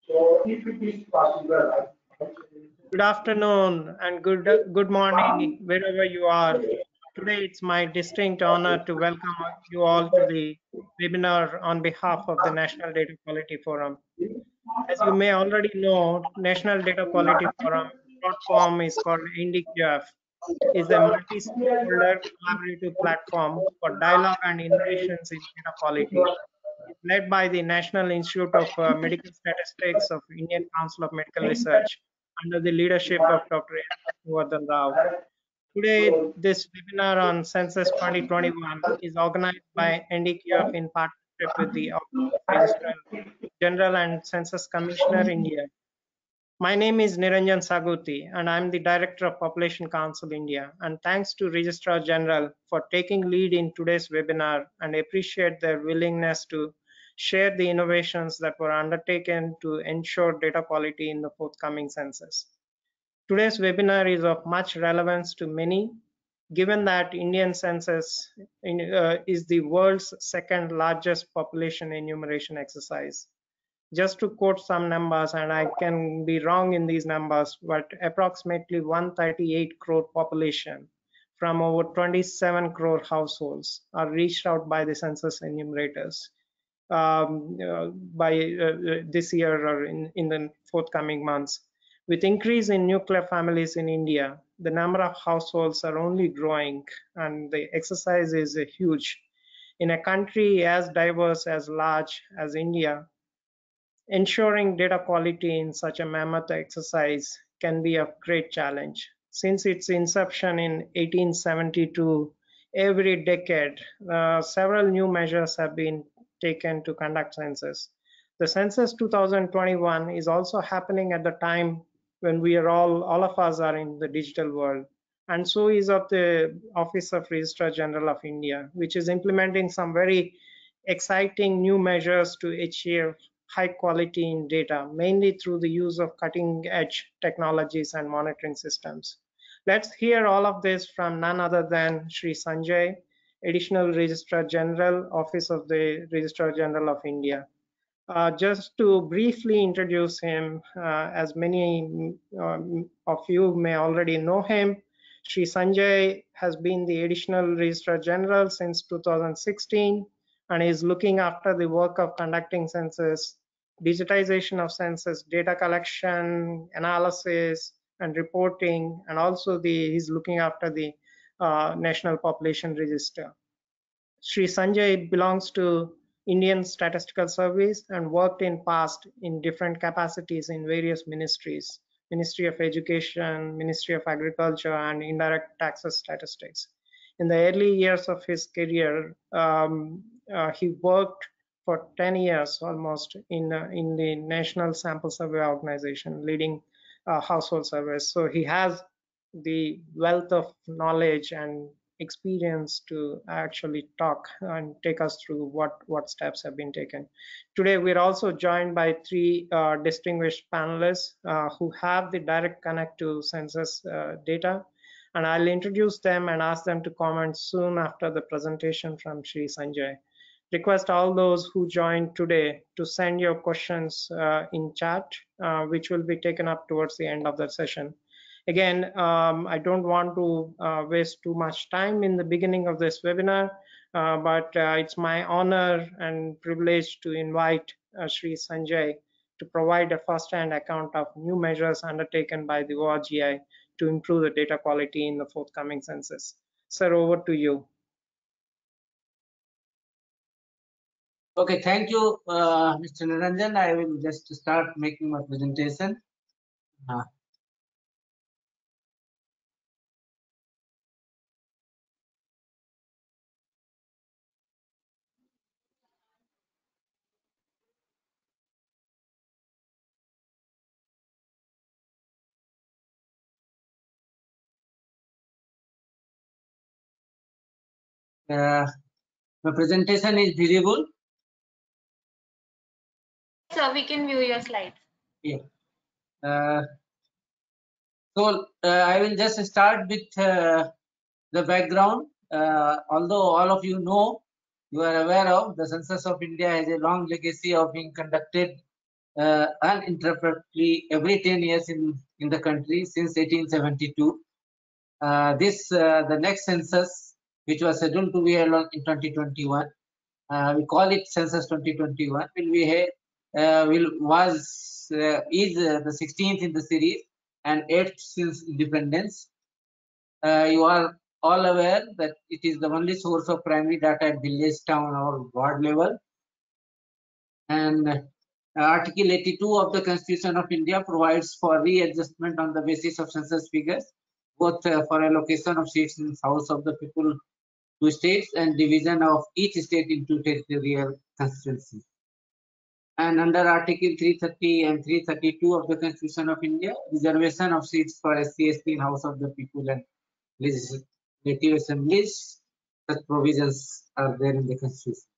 So if it is possible, good afternoon and good morning wherever you are. Today it's my distinct honor to welcome you all to the webinar on behalf of the National Data Quality Forum. As you may already know, National Data Quality Forum short form is called NDQF, is a multi-stakeholder collaborative platform for dialogue and innovations in data quality. It's led by the National Institute of Medical Statistics of Indian Council of Medical Research under the leadership of Dr. Vardhan Rao. Today, this webinar on Census 2021 is organized by NDQF in partnership with the Office of Registrar General and Census Commissioner, India. My name is Niranjan Saguti, and I'm the Director of Population Council India. And thanks to Registrar General for taking lead in today's webinar and appreciate their willingness to share the innovations that were undertaken to ensure data quality in the forthcoming census. Today's webinar is of much relevance to many, given that Indian census is the world's second largest population enumeration exercise. Just to quote some numbers, and I can be wrong in these numbers, but approximately 138 crore population from over 27 crore households are reached out by the census enumerators by this year or in the forthcoming months. With increase in nuclear families in India, the number of households are only growing, and the exercise is huge. In a country as diverse as large as India, ensuring data quality in such a mammoth exercise can be a great challenge. Since its inception in 1872, every decade, several new measures have been taken to conduct census. The census 2021 is also happening at the time when we are all of us are in the digital world. And so is of the Office of Registrar General of India, which is implementing some very exciting new measures to achieve high quality in data, mainly through the use of cutting edge technologies and monitoring systems. Let's hear all of this from none other than Sri Sanjay, Additional Registrar General, Office of the Registrar General of India. Just to briefly introduce him, as many of you may already know him, Sri Sanjay has been the Additional Registrar General since 2016 and is looking after the work of conducting census, digitization of census data collection, analysis, and reporting, and also he's looking after the National Population Register. Sri Sanjay belongs to Indian Statistical Service and worked in past in different capacities in various ministries, Ministry of Education, Ministry of Agriculture, and Indirect Taxes Statistics. In the early years of his career, he worked for 10 years almost in the National Sample Survey Organization, leading household surveys. So he has the wealth of knowledge and experience to actually talk and take us through what steps have been taken. Today, we're also joined by three distinguished panelists who have the direct connect to census data. And I'll introduce them and ask them to comment soon after the presentation from Sri Sanjay. Request all those who joined today to send your questions in chat, which will be taken up towards the end of the session. Again, I don't want to waste too much time in the beginning of this webinar, but it's my honor and privilege to invite Sri Sanjay to provide a first-hand account of new measures undertaken by the ORGI to improve the data quality in the forthcoming census. Sir, over to you. Okay, thank you, Mr. Niranjan. I will just start making my presentation. My presentation is visible. So we can view your slides. Yeah. So I will just start with the background. Although all of you know you are aware of, the Census of India has a long legacy of being conducted uninterruptedly every 10 years in the country since 1872. The next census, which was scheduled to be held in 2021, we call it Census 2021, is the 16th in the series and 8th since independence. You are all aware that it is the only source of primary data at village, town, or ward level. And Article 82 of the Constitution of India provides for readjustment on the basis of census figures, both for allocation of seats in House of the People to states and division of each state into territorial constituencies. And under Article 330 and 332 of the Constitution of India, reservation of seats for SC/ST in House of the People and Legislative Assemblies, such provisions are there in the Constitution.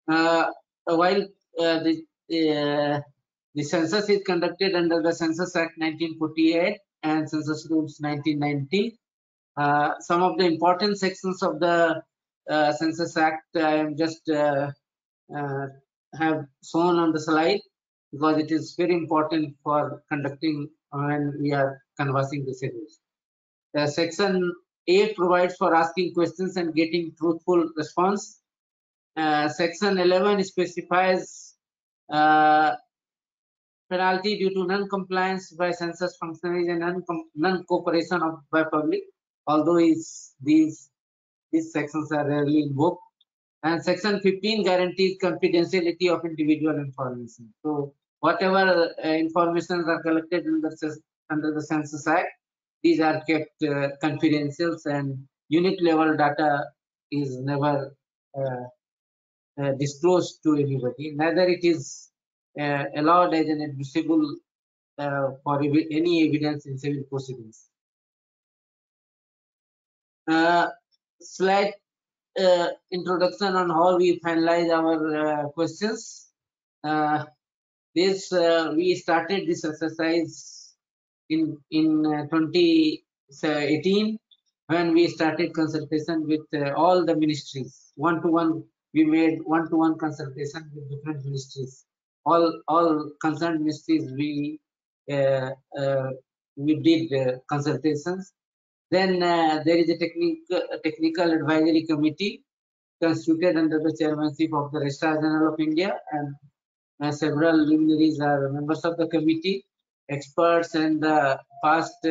While the census is conducted under the Census Act 1948 and Census Rules 1990, some of the important sections of the Census Act I am just have shown on the slide because it is very important for conducting when we are canvassing the schedules. Section 8 provides for asking questions and getting truthful response. Section 11 specifies penalty due to non-compliance by census functionaries and non-cooperation by public, although these sections are rarely invoked. And Section 15 guarantees confidentiality of individual information. So whatever information are collected under the Census Act, these are kept confidential, and unit level data is never disclosed to anybody. Neither it is allowed as an admissible for any evidence in civil proceedings. Slight introduction on how we finalize our questions. We started this exercise in 2018 when we started consultation with all the ministries. We made one-to-one consultation with different ministries. All concerned ministries we did consultations. Then there is a technical advisory committee constituted under the chairmanship of the Registrar General of India, and several luminaries are members of the committee. Experts and past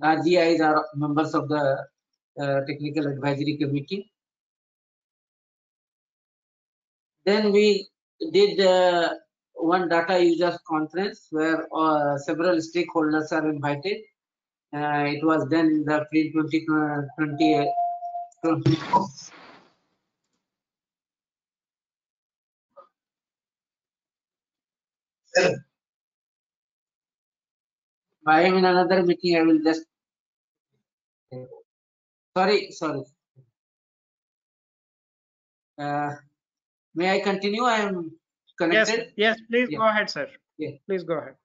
RGIs are members of the technical advisory committee. Then we did one data users conference where several stakeholders are invited. It was done in the pre-2020. I am in another meeting. I will just. Sorry. May I continue? I am connected. Yes, please go ahead, sir. Yeah. Please go ahead.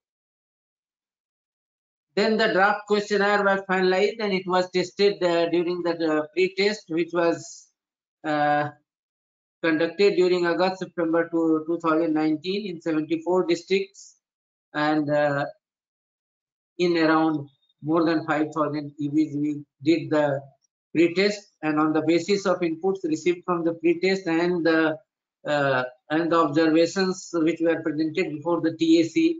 Then the draft questionnaire was finalized and it was tested during the pre-test, which was conducted during August-September 2019 in 74 districts and in around more than 5,000 EVs. We did the pre-test, and on the basis of inputs received from the pre-test and the observations which were presented before the TAC,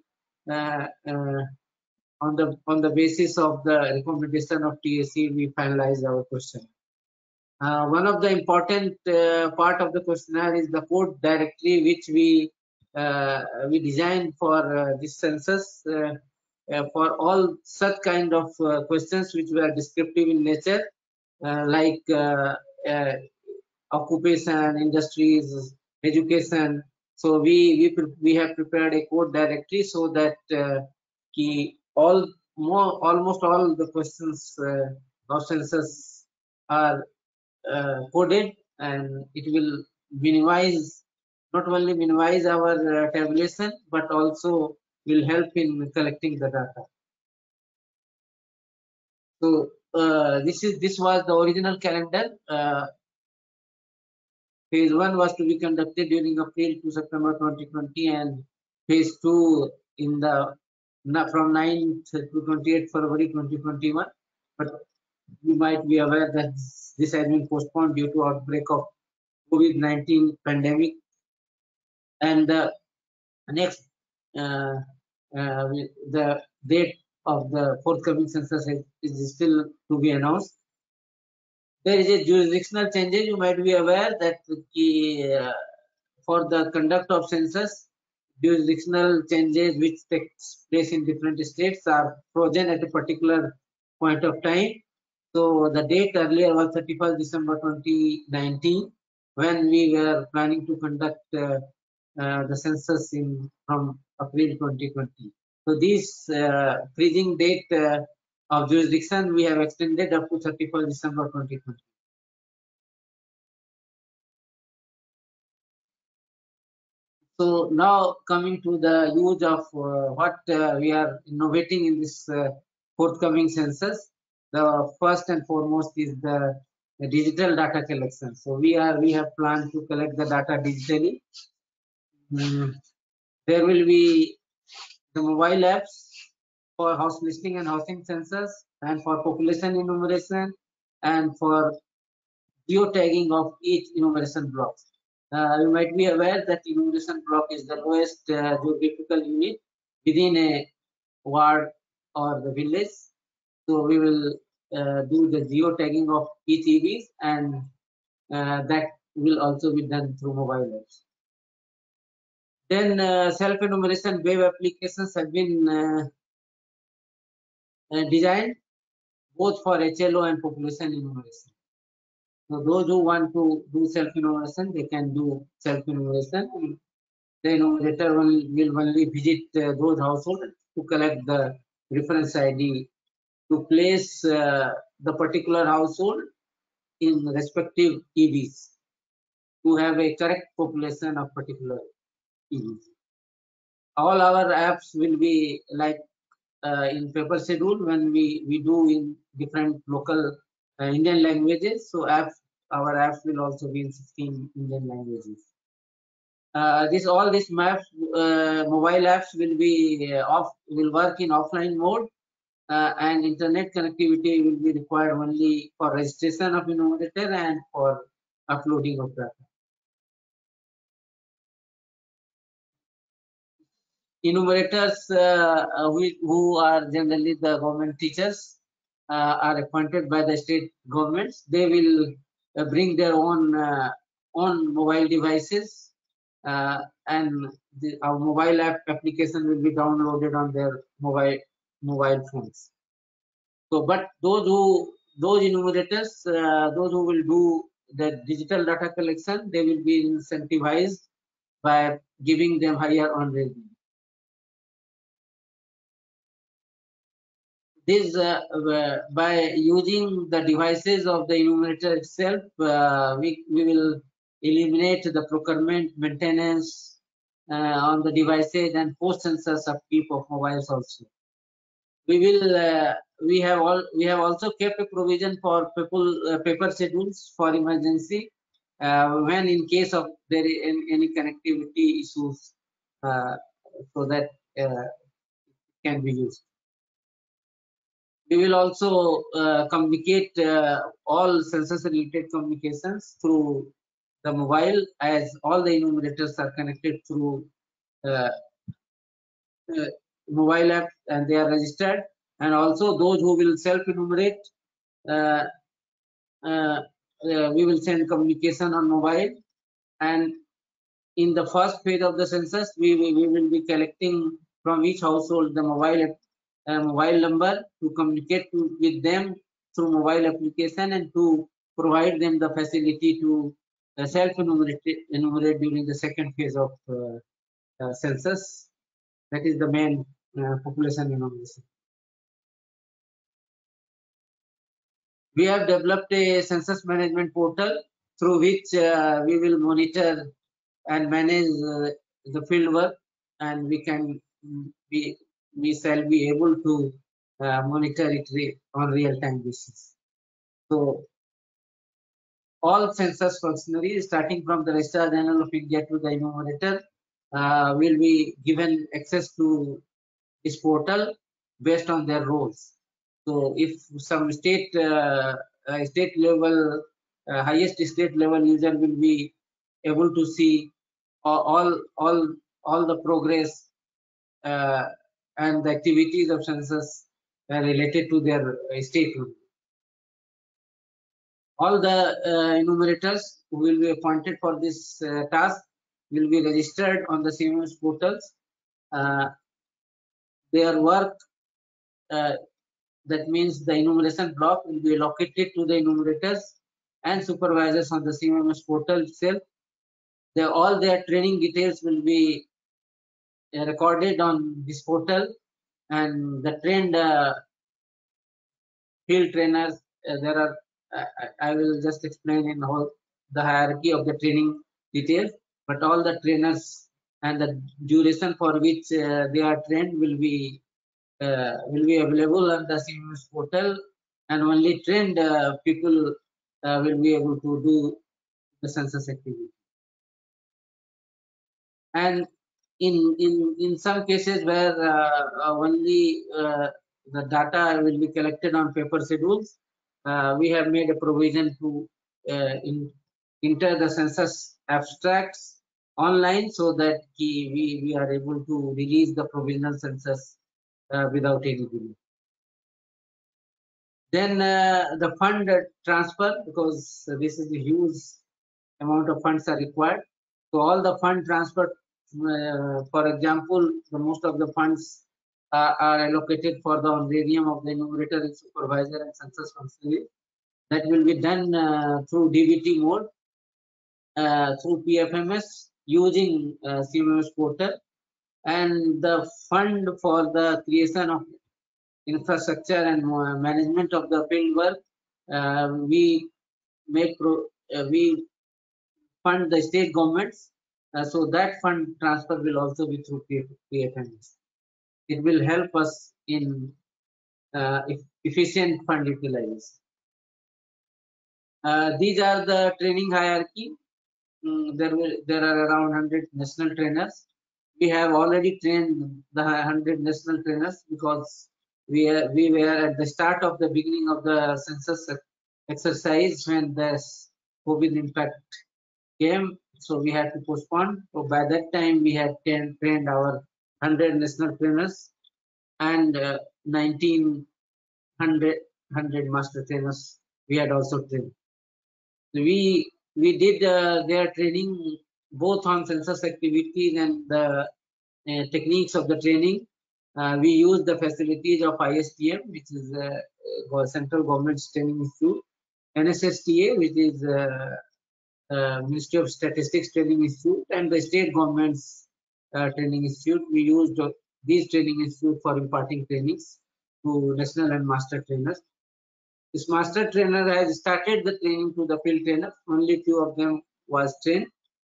on the basis of the recommendation of TAC, we finalized our question. One of the important part of the questionnaire is the code directory, which we designed for this census for all such kind of questions which were descriptive in nature, like occupation, industries, education. So we have prepared a code directory so that almost all the questions of census are coded, and it will not only minimize our tabulation but also will help in collecting the data. So this was the original calendar. Phase 1 was to be conducted during April to September 2020, and phase 2 in the from 9th to 28th February 2021. But you might be aware that this has been postponed due to outbreak of COVID-19 pandemic. And the next, the date of the forthcoming census is still to be announced. There is a jurisdictional changes. You might be aware that for the conduct of census, jurisdictional changes which takes place in different states are frozen at a particular point of time. So the date earlier was 31st December 2019, when we were planning to conduct the census from April 2020. So this freezing date of jurisdiction we have extended up to 31st December 2020. So now coming to the use of what we are innovating in this forthcoming census, the first and foremost is the digital data collection. So we have planned to collect the data digitally. There will be the mobile apps for house listing and housing census, and for population enumeration, and for geotagging of each enumeration block. You might be aware that enumeration block is the lowest geographical unit within a ward or the village. So we will do the geotagging of each EVs, and that will also be done through mobile apps. Then self-enumeration web applications have been designed both for HLO and population enumeration. So those who want to do self-enumeration, they can do self-enumeration. The enumerator will only visit those households to collect the reference ID to place the particular household in respective EVs to have a correct population of particular EVs. All our apps will be like in paper schedule when we do in different local Indian languages. So our apps will also be in 16 Indian languages. All these maps, mobile apps will work in offline mode, and internet connectivity will be required only for registration of enumerator and for uploading of data. Enumerators who are generally the government teachers are appointed by the state governments. They will bring their own mobile devices, and our mobile app application will be downloaded on their mobile phones. So, but those enumerators, those who will do the digital data collection, they will be incentivized by giving them higher on rating. This by using the devices of the enumerator itself, we will eliminate the procurement, maintenance on the devices, and post-census upkeep of mobiles also. We have also kept a provision for paper schedules for emergency when in case of there any connectivity issues, so that can be used. We will also communicate all census-related communications through the mobile, as all the enumerators are connected through mobile app and they are registered. And also those who will self-enumerate, we will send communication on mobile. And in the first phase of the census, we will be collecting from each household the mobile number to communicate with them through mobile application, and to provide them the facility to self-enumerate during the second phase of census. That is the main population enumeration. We have developed a census management portal through which we will monitor and manage the field work, and we shall be able to monitor it on real-time basis. So all census functionaries, starting from the Registrar General of India to the enumerator, will be given access to this portal based on their roles. So if some state level, highest state level user will be able to see all the progress and the activities of census related to their state. All the enumerators who will be appointed for this task will be registered on the CMS portals. Their work, that means the enumeration block, will be allocated to the enumerators and supervisors on the CMS portal itself. All their training details will be recorded on this portal, and the trained field trainers, there are, I will just explain in how the hierarchy of the training details, but all the trainers and the duration for which they are trained will be available on the CMS portal, and only trained people will be able to do the census activity. And in some cases where only the data will be collected on paper schedules, we have made a provision to enter the census abstracts online, so that we are able to release the provisional census without any delay. Then the fund transfer, because this is a huge amount of funds are required. So all the fund transfer, for example, the most of the funds are allocated for the honorarium of the enumerator and supervisor and census functionary. That will be done through DBT mode, through PFMS, using CMS portal, and the fund for the creation of infrastructure and management of the field work, we fund the state governments, so that fund transfer will also be through PFMS. It will help us in efficient fund utilization. These are the training hierarchy. There are around 100 national trainers. We have already trained the 100 national trainers, because we were at the start of the beginning of the census exercise when the COVID impact came, so we had to postpone. So by that time we had trained our 100 national trainers and 1900 master trainers we had also trained. We did their training both on census activities and the techniques of the training. We used the facilities of ISTM, which is Central Government's Training Institute, NSSTA, which is Ministry of Statistics Training Institute, and the state government's training institute. We used these training institute for imparting trainings to national and master trainers. This master trainer has started the training to the field trainer. Only few of them was trained.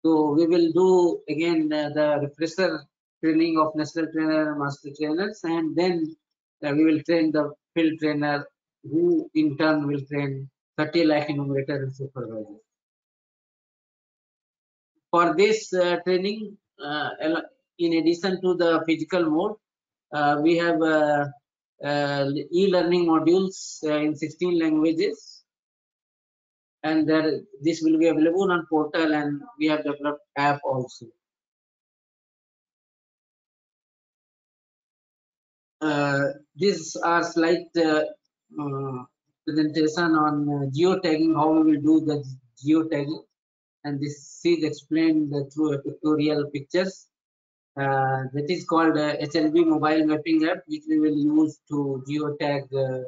So we will do again the refresher training of national trainer and master trainers, and then we will train the field trainer, who in turn will train 30 lakh enumerator and supervisor. For this training, in addition to the physical mode, we have e-learning modules in 16 languages, and this will be available on portal, and we have developed app also. These are slide presentation on geotagging, how we will do the geotagging, and this is explained through pictorial pictures. That is called HLB mobile mapping app, which we will use to geotag the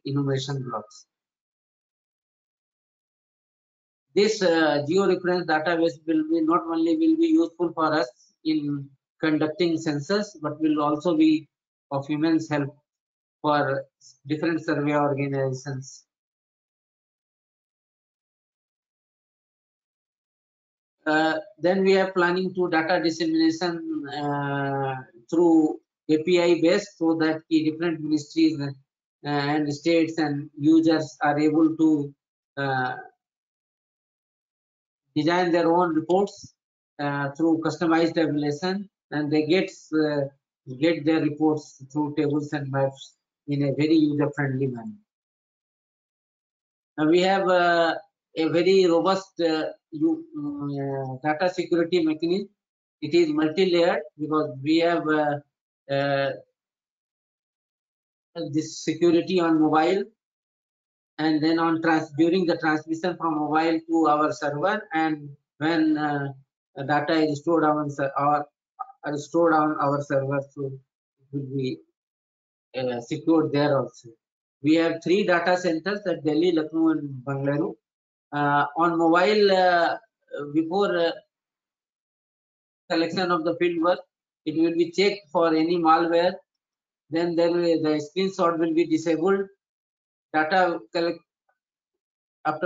enumeration blocks. This georeference database will be not only useful for us in conducting census, but will also be of immense help for different survey organizations. Then we are planning to data dissemination through API based, so that the different ministries and states and users are able to design their own reports through customized tabulation, and they get their reports through tables and maps in a very user-friendly manner. We have a very robust data security mechanism. It is multi-layered because we have this security on mobile, and then on during the transmission from mobile to our server, and when data is stored on our server, so it will be secured there also. We have 3 data centers at Delhi, Lucknow, and Bangalore. On mobile, before collection of the field work, it will be checked for any malware. Then the screenshot will be disabled. After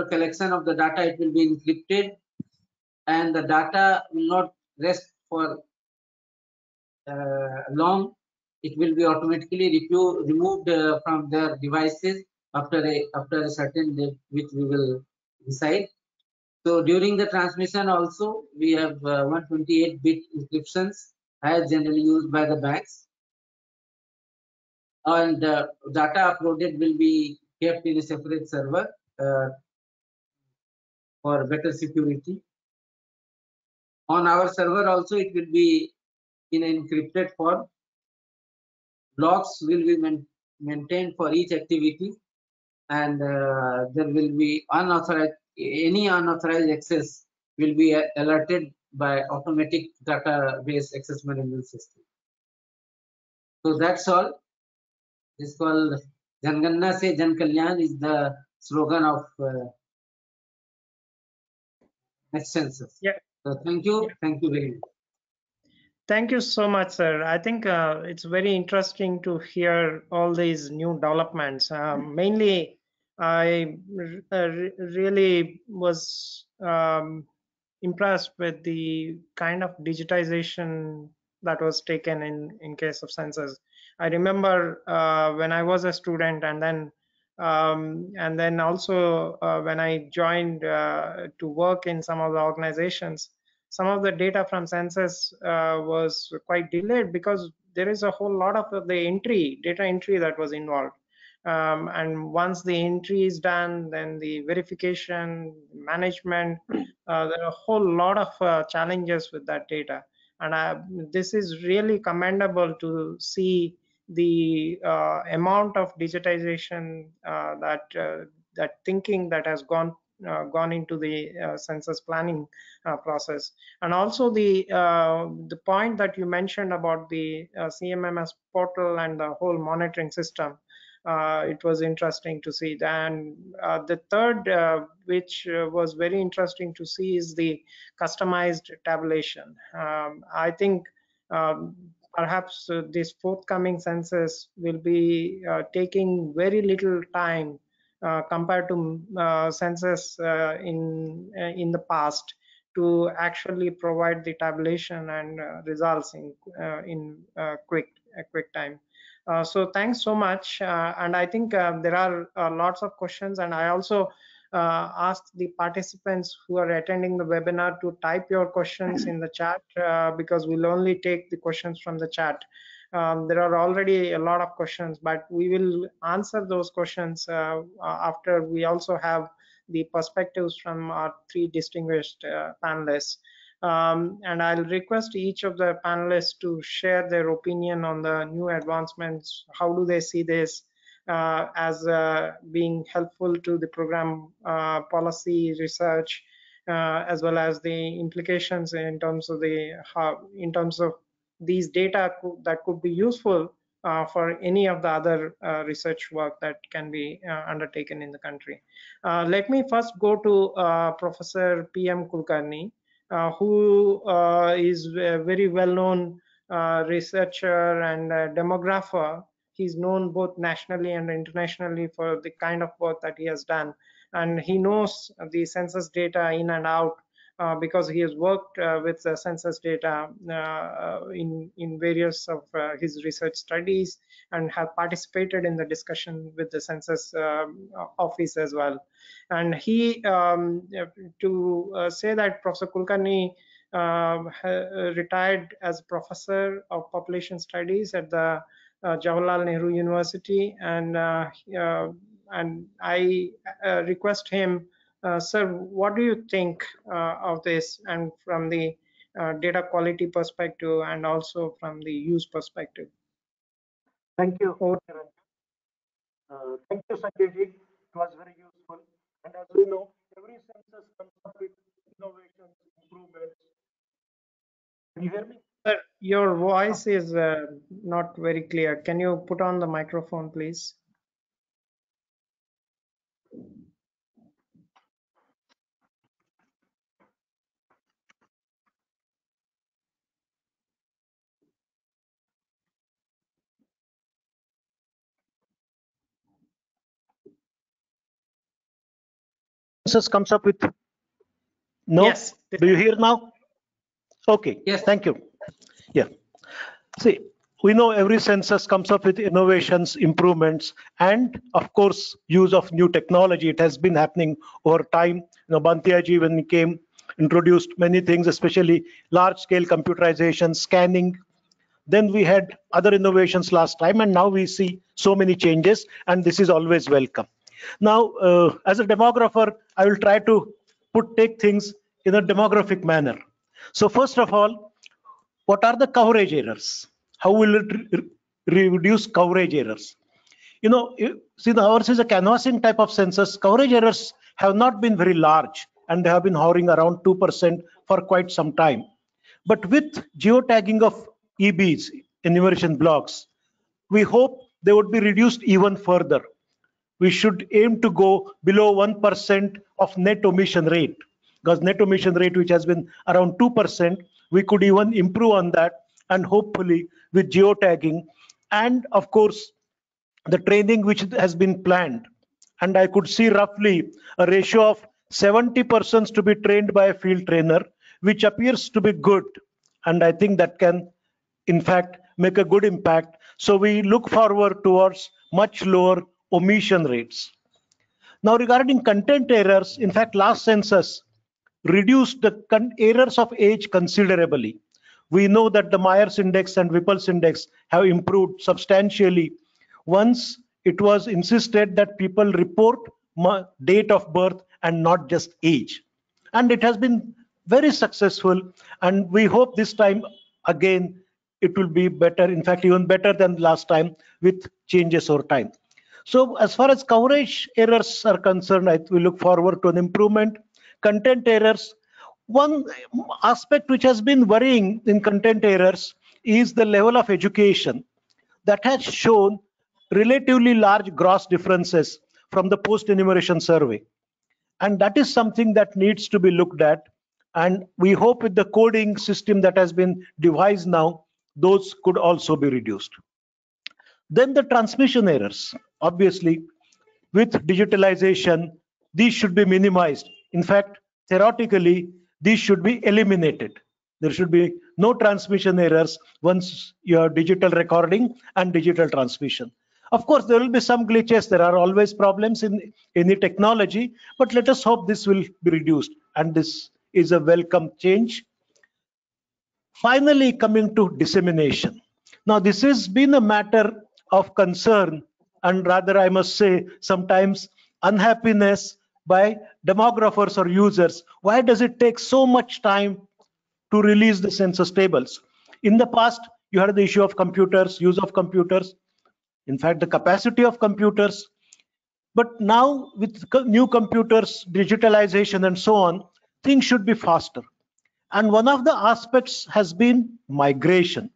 collection of the data, it will be encrypted, and the data will not rest for long. It will be automatically removed from their devices after a certain date, which we will decide. So during the transmission also, we have 128-bit encryptions as generally used by the banks, and data uploaded will be kept in a separate server for better security. On our server also, it will be in an encrypted form. Blocks will be maintained for each activity, and there will be any unauthorized access will be alerted by automatic database access management system. So that's all. It's called Janganna se Jan Kalyan is the slogan of next census. Yeah. So thank you very much. Thank you so much, sir. I think it's very interesting to hear all these new developments. Mainly, I really was impressed with the kind of digitization that was taken in case of census. I remember when I was a student, and then also when I joined to work in some of the organizations, some of the data from census was quite delayed because there is a whole lot of the data entry that was involved. And once the entry is done, then the verification, management, there are a whole lot of challenges with that data. And this is really commendable to see the amount of digitization that thinking that has gone into the census planning process. And also the point that you mentioned about the CMMS portal and the whole monitoring system, it was interesting to see. And the third, which was very interesting to see, is the customized tabulation. I think perhaps this forthcoming census will be taking very little time compared to census in the past to actually provide the tabulation and results in quick time. So thanks so much. And I think there are lots of questions, and I also ask the participants who are attending the webinar to type your questions in the chat because we'll only take the questions from the chat. There are already a lot of questions, but we will answer those questions after we also have the perspectives from our 3 distinguished panelists. And I'll request each of the panelists to share their opinion on the new advancements. How do they see this as being helpful to the program policy research, as well as the implications in terms of these data that could be useful for any of the other research work that can be undertaken in the country. Let me first go to Professor P.M. Kulkarni, who is a very well-known researcher and demographer. He's known both nationally and internationally for the kind of work that he has done, and he knows the census data in and out. because he has worked with the census data in various of his research studies and have participated in the discussion with the census office as well. And he, to say that Professor Kulkarni retired as professor of population studies at the Jawaharlal Nehru University, and I request him, sir, what do you think of this, and from the data quality perspective and also from the use perspective? Thank you. Thank you, Sanjay ji. It was very useful. And as we know, every census comes up with innovations, improvements. Can you hear me? Sir, your voice is not very clear. Can you put on the microphone, please? Census comes up with no. Yes. Do you hear now? Okay. Yes. Thank you. Yeah. See, we know every census comes up with innovations, improvements, and of course, use of new technology. It has been happening over time. Bantiaji, when he came, introduced many things, especially large-scale computerization, scanning. Then we had other innovations last time, and now we see so many changes, and this is always welcome. Now, as a demographer, I will try to take things in a demographic manner. So first of all, what are the coverage errors? How will it reduce coverage errors? See, ours is a canvassing type of census. Coverage errors have not been very large, and they have been hovering around 2% for quite some time. But with geotagging of EBs, enumeration blocks, we hope they would be reduced even further. We should aim to go below 1% of net omission rate, because net omission rate, which has been around 2%, we could even improve on that, and hopefully with geotagging and of course the training which has been planned, and I could see roughly a ratio of 70 persons to be trained by a field trainer, which appears to be good, and I think that can in fact make a good impact. So we look forward towards much lower omission rates. Now regarding content errors, in fact last census reduced the errors of age considerably. We know that the Myers index and Whipple's index have improved substantially once it was insisted that people report date of birth and not just age. And it has been very successful, and we hope this time again it will be better, in fact even better than last time, with changes over time. So as far as coverage errors are concerned, we look forward to an improvement. Content errors, one aspect which has been worrying in content errors is the level of education that has shown relatively large gross differences from the post enumeration survey, and that is something that needs to be looked at, and we hope with the coding system that has been devised now, those could also be reduced. Then the transmission errors, obviously with digitalization, these should be minimized. In fact, theoretically, these should be eliminated. There should be no transmission errors once you have digital recording and digital transmission. Of course, there will be some glitches. There are always problems in any technology, but let us hope this will be reduced, and this is a welcome change. Finally, coming to dissemination. Now, this has been a matter of concern, and rather I must say sometimes unhappiness by demographers or users. Why does it take so much time to release the census tables? In the past, you had the issue of computers, use of computers, in fact the capacity of computers, but now with new computers, digitalization and so on, things should be faster. And one of the aspects has been migration.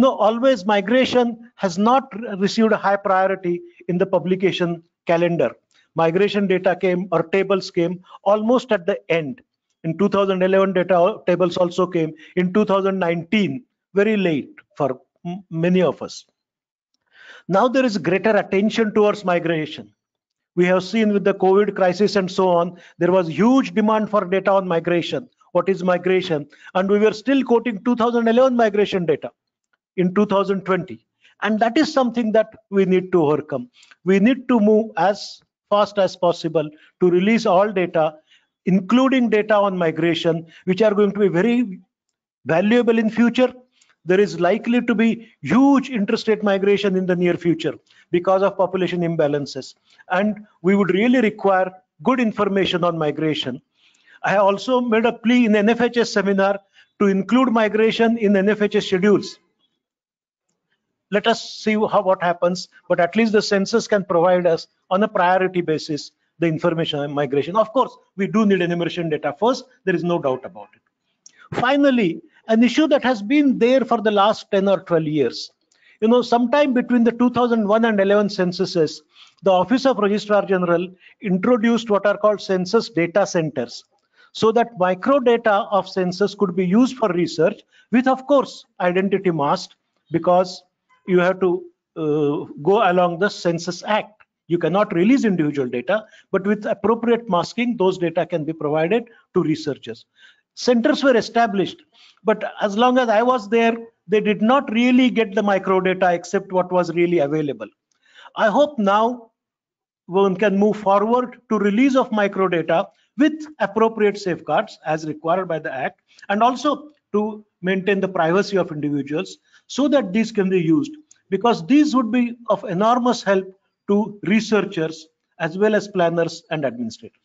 Always migration has not received a high priority in the publication calendar. Migration data came, or tables came, almost at the end. In 2011, data tables also came. In 2019, very late for many of us. Now there is greater attention towards migration. We have seen with the COVID crisis and so on, there was huge demand for data on migration. what is migration, and we were still quoting 2011 migration data in 2020. And that is something that we need to overcome. We need to move as fast as possible to release all data, including data on migration, which are going to be very valuable in future. There is likely to be huge interstate migration in the near future because of population imbalances, and we would really require good information on migration. I also made a plea in NFHS seminar to include migration in NFHS schedules. Let us see what happens, but at least the census can provide us on a priority basis the information on migration. Of course, we do need enumeration data first, there is no doubt about it. Finally, an issue that has been there for the last 10 or 12 years. Sometime between the 2001 and 11 censuses, the Office of Registrar General introduced what are called census data centers, so that microdata of census could be used for research with, of course, identity masked, because you have to go along the Census Act. You cannot release individual data, but with appropriate masking, those data can be provided to researchers. Centers were established, but as long as I was there, they did not really get the microdata except what was really available. I hope now one can move forward to release of microdata with appropriate safeguards as required by the Act, and also to maintain the privacy of individuals, so that these can be used, because these would be of enormous help to researchers as well as planners and administrators.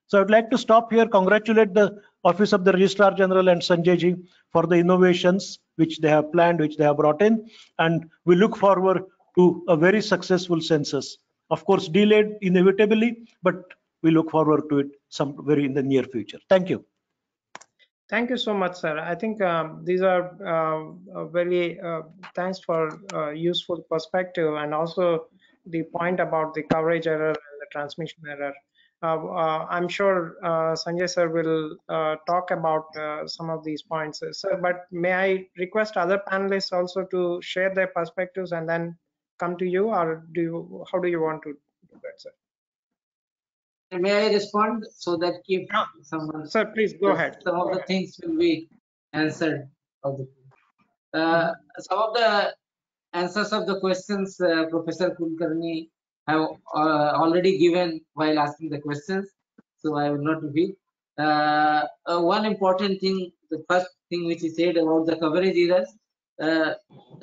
So I'd like to stop here, congratulate the Office of the Registrar General and Sanjay ji for the innovations which they have planned, which they have brought in, and we look forward to a very successful census. Of course, delayed inevitably, but we look forward to it in the near future. Thank you. Thank you so much, sir. I think these are very thanks for useful perspective, and also the point about the coverage error and the transmission error. I'm sure Sanjay sir will talk about some of these points, sir. But may I request other panelists also to share their perspectives and then come to you, or how do you want to do that, sir? May I respond so that if someone, sir, please go ahead. Some of the things will be answered. Some of the answers of the questions Professor Kulkarni have already given while asking the questions, so I will not repeat. One important thing, the first thing which he said about the coverage errors.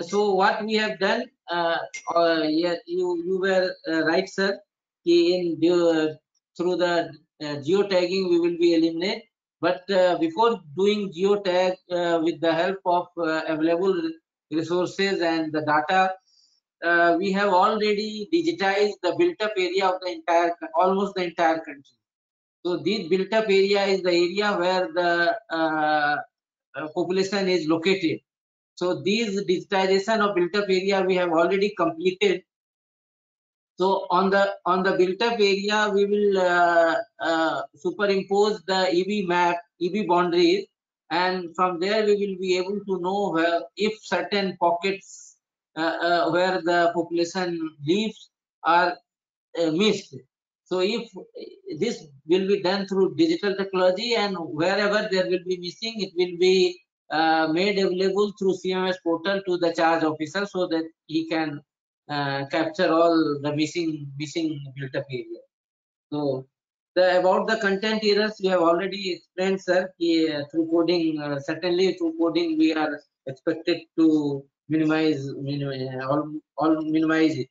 So what we have done, yeah, you were right, sir. Through the geotagging we will be eliminate, but before doing geotag with the help of available resources and the data, we have already digitized the built-up area of the almost the entire country. So this built-up area is the area where the population is located. So these digitization of built-up area we have already completed. So on the built-up area, we will superimpose the EB map, EB boundaries, and from there we will be able to know where, if certain pockets where the population lives are missed. So if this will be done through digital technology, and wherever there will be missing, it will be made available through CMS portal to the charge officer, so that he can capture all the missing built-up area. So about the content errors we have already explained, sir. Through coding, certainly through coding we are expected to minimize it.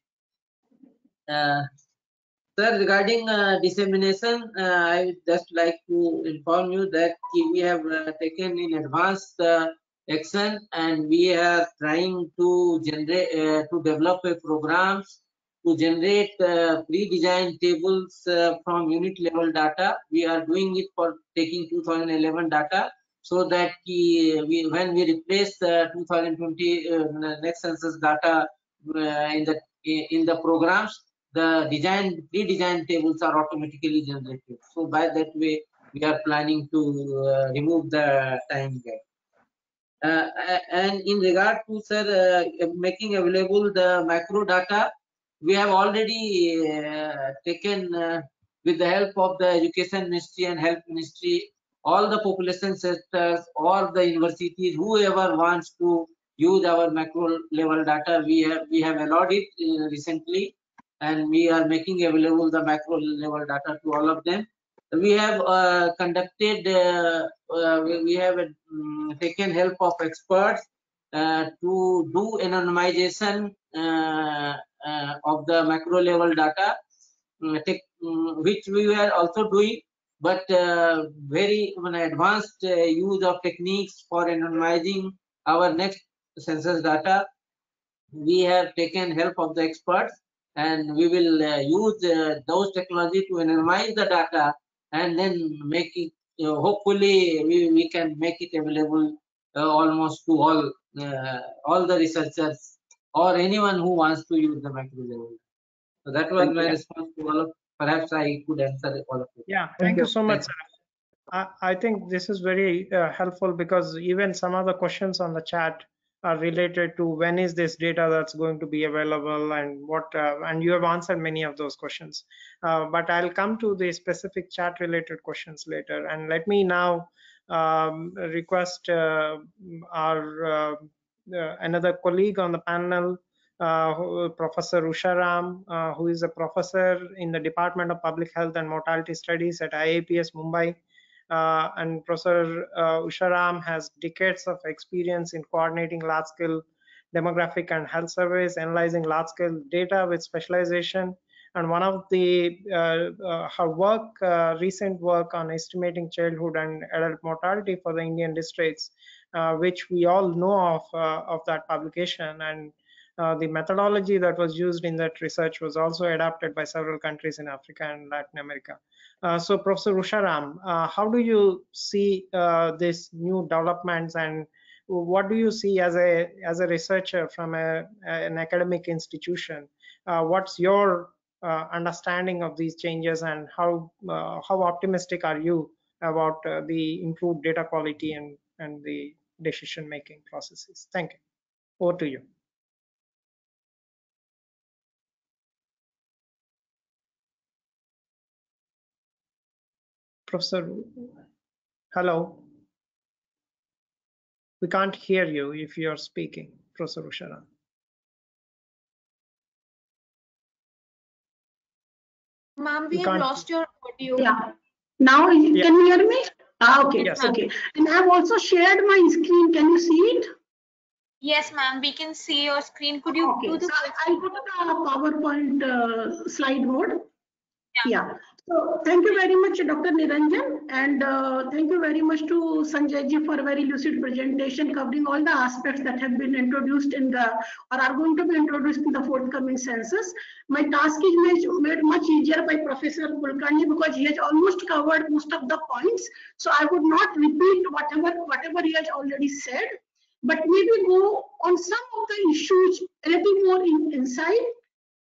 Sir, regarding dissemination, I would just like to inform you that we have taken in advance the action, and we are trying to generate to develop a programs to generate pre-designed tables from unit level data. We are doing it for taking 2011 data, so that when we replace the 2020 next census data in the programs, the pre-designed tables are automatically generated. So by that way, we are planning to remove the time gap. And in regard to, sir, making available the macro data, we have already taken with the help of the Education Ministry and Health Ministry all the population centers or the universities, whoever wants to use our macro level data, we have allowed it recently, and we are making available the macro level data to all of them. We have conducted, we have taken help of experts to do anonymization of the macro level data, which we were also doing, but very advanced use of techniques for anonymizing our next census data. We have taken help of the experts, and we will use those technology to anonymize the data and then make it, hopefully we can make it available almost to all the researchers or anyone who wants to use the macro level. So that was my response to all of. Perhaps I could answer all of it. Yeah, thank you so much, sir. I think this is very helpful, because even some of the questions on the chat are related to when is this data that's going to be available, and what, and you have answered many of those questions. But I'll come to the specific chat related questions later. And let me now request our another colleague on the panel, Professor Usha Ram, who is a professor in the Department of Public Health and Mortality Studies at IAPS Mumbai. And Professor Usha Ram has decades of experience in coordinating large-scale demographic and health surveys, analyzing large-scale data with specialization. And one of the her work, recent work on estimating childhood and adult mortality for the Indian districts, which we all know of that publication. And the methodology that was used in that research was also adopted by several countries in Africa and Latin America. So Professor Usha Ram, how do you see these new developments, and what do you see as a researcher from an academic institution? What's your understanding of these changes, and how optimistic are you about the improved data quality and the decision making processes? Thank you. Over to you. Professor, hello. We can't hear you if you're speaking, Professor Usha Ram. Ma'am, we have lost your audio. Yeah. Now, can you hear me? Okay. Yes. Okay. And I have also shared my screen. Can you see it? Yes, ma'am, we can see your screen. Could you do the I'll go to the PowerPoint slide mode. Yeah. So thank you very much, Dr. Niranjan, and thank you very much to Sanjay ji for a very lucid presentation covering all the aspects that have been introduced in the, or are going to be introduced in the forthcoming census. My task is made much easier by Professor Kulkarni, because he has almost covered most of the points. So I would not repeat whatever he has already said, but maybe go on some of the issues a little more inside,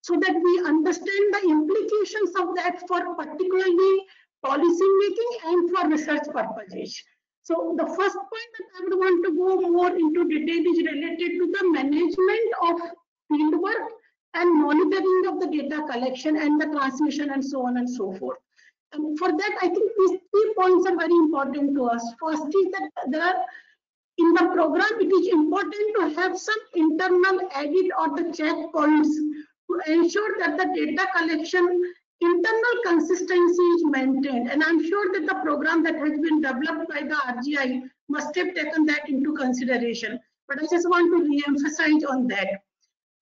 so that we understand the implications of that for particularly policy making and for research purposes. So the first point that I would want to go more into detail is related to the management of fieldwork and monitoring of the data collection and the transmission and so on and so forth. And for that, I think these 3 points are very important to us. First is that in the program, it is important to have some internal audit or the checkpoints to ensure that the data collection internal consistency is maintained. And I'm sure that the program that has been developed by the RGI must have taken that into consideration. But I just want to re-emphasize on that.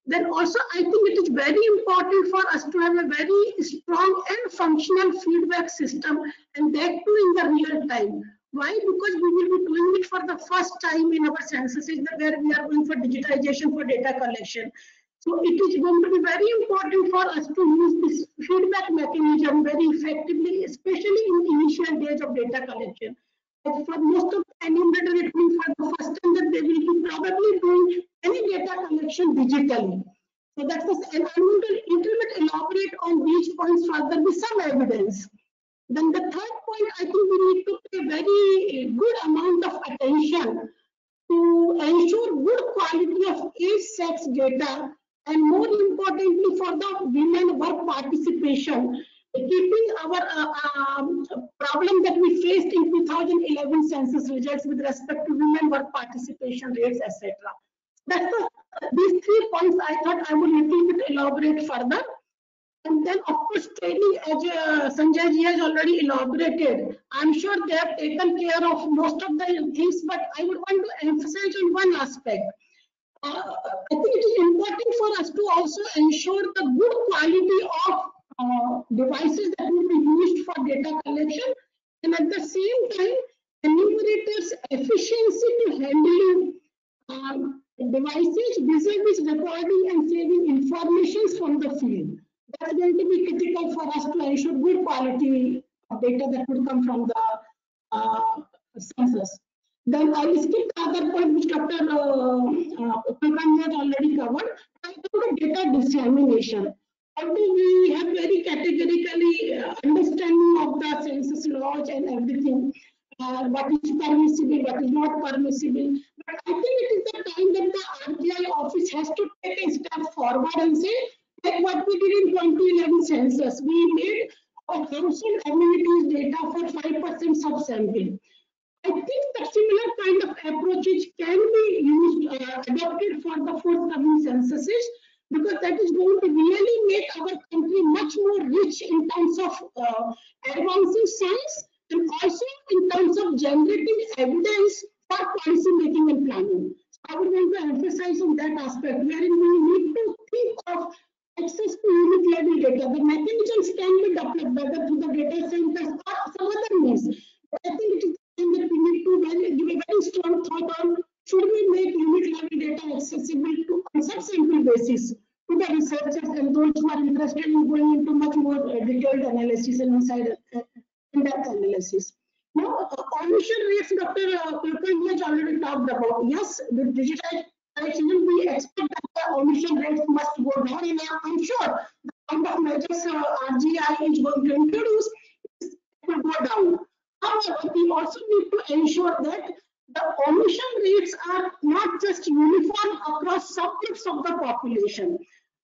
Then also, I think it is very important for us to have a very strong and functional feedback system, and that too in the real time. Why? Because we will be doing it for the first time in our census, where we are going for digitization for data collection. So it is going to be very important for us to use this feedback mechanism very effectively, especially in the initial days of data collection. And for most of the enumerator, it means for the first time that they will be probably doing any data collection digitally. So that's and I'm going to a little bit elaborate on these points further with some evidence. Then the third point, I think we need to pay very good amount of attention to ensure good quality of age sex data, and more importantly for the women work participation, keeping our problem that we faced in 2011 census results with respect to women work participation rates, etc. That's these 3 points I thought I would little bit elaborate further. And then, of course, training, as Sanjay ji has already elaborated, I'm sure they have taken care of most of the things, but I would want to emphasize on one aspect. I think it is important for us to also ensure the good quality of devices that will be used for data collection, and at the same time, enumerators' efficiency to handling devices, vis-a-vis recording and saving information from the field. That's going to be critical for us to ensure good quality of data that would come from the census. Then I will skip the other point which Dr. Kulkarni has already covered. I go to data dissemination. Although we have very categorically understanding of the census laws and everything, what is permissible, what is not permissible. But I think it is the time that the RBI office has to take a step forward and say, like what we did in 2011 census, we made our household amenities data for 5% subsample. I think the similar kind of approaches can be used, adopted for the forthcoming censuses, because that is going to really make our country much more rich in terms of advancing science and also in terms of generating evidence for policy making and planning. So I would want to emphasize on that aspect, wherein we need to think of access to unit level data. The mechanisms can be developed whether through the data centers or some other means. But I think it is that we need to give a very strong thought on should we make unit level data accessible to on subsample basis to the researchers and those who are interested in going into much more detailed analysis and in-depth analysis. Now, omission rates, Dr. Kulkarni has already talked about. Yes, with digitization, we expect that the omission rates must go down, and I'm sure the kind of measures RGI is going to introduce will go down. However, we also need to ensure that the omission rates are not just uniform across subgroups of the population.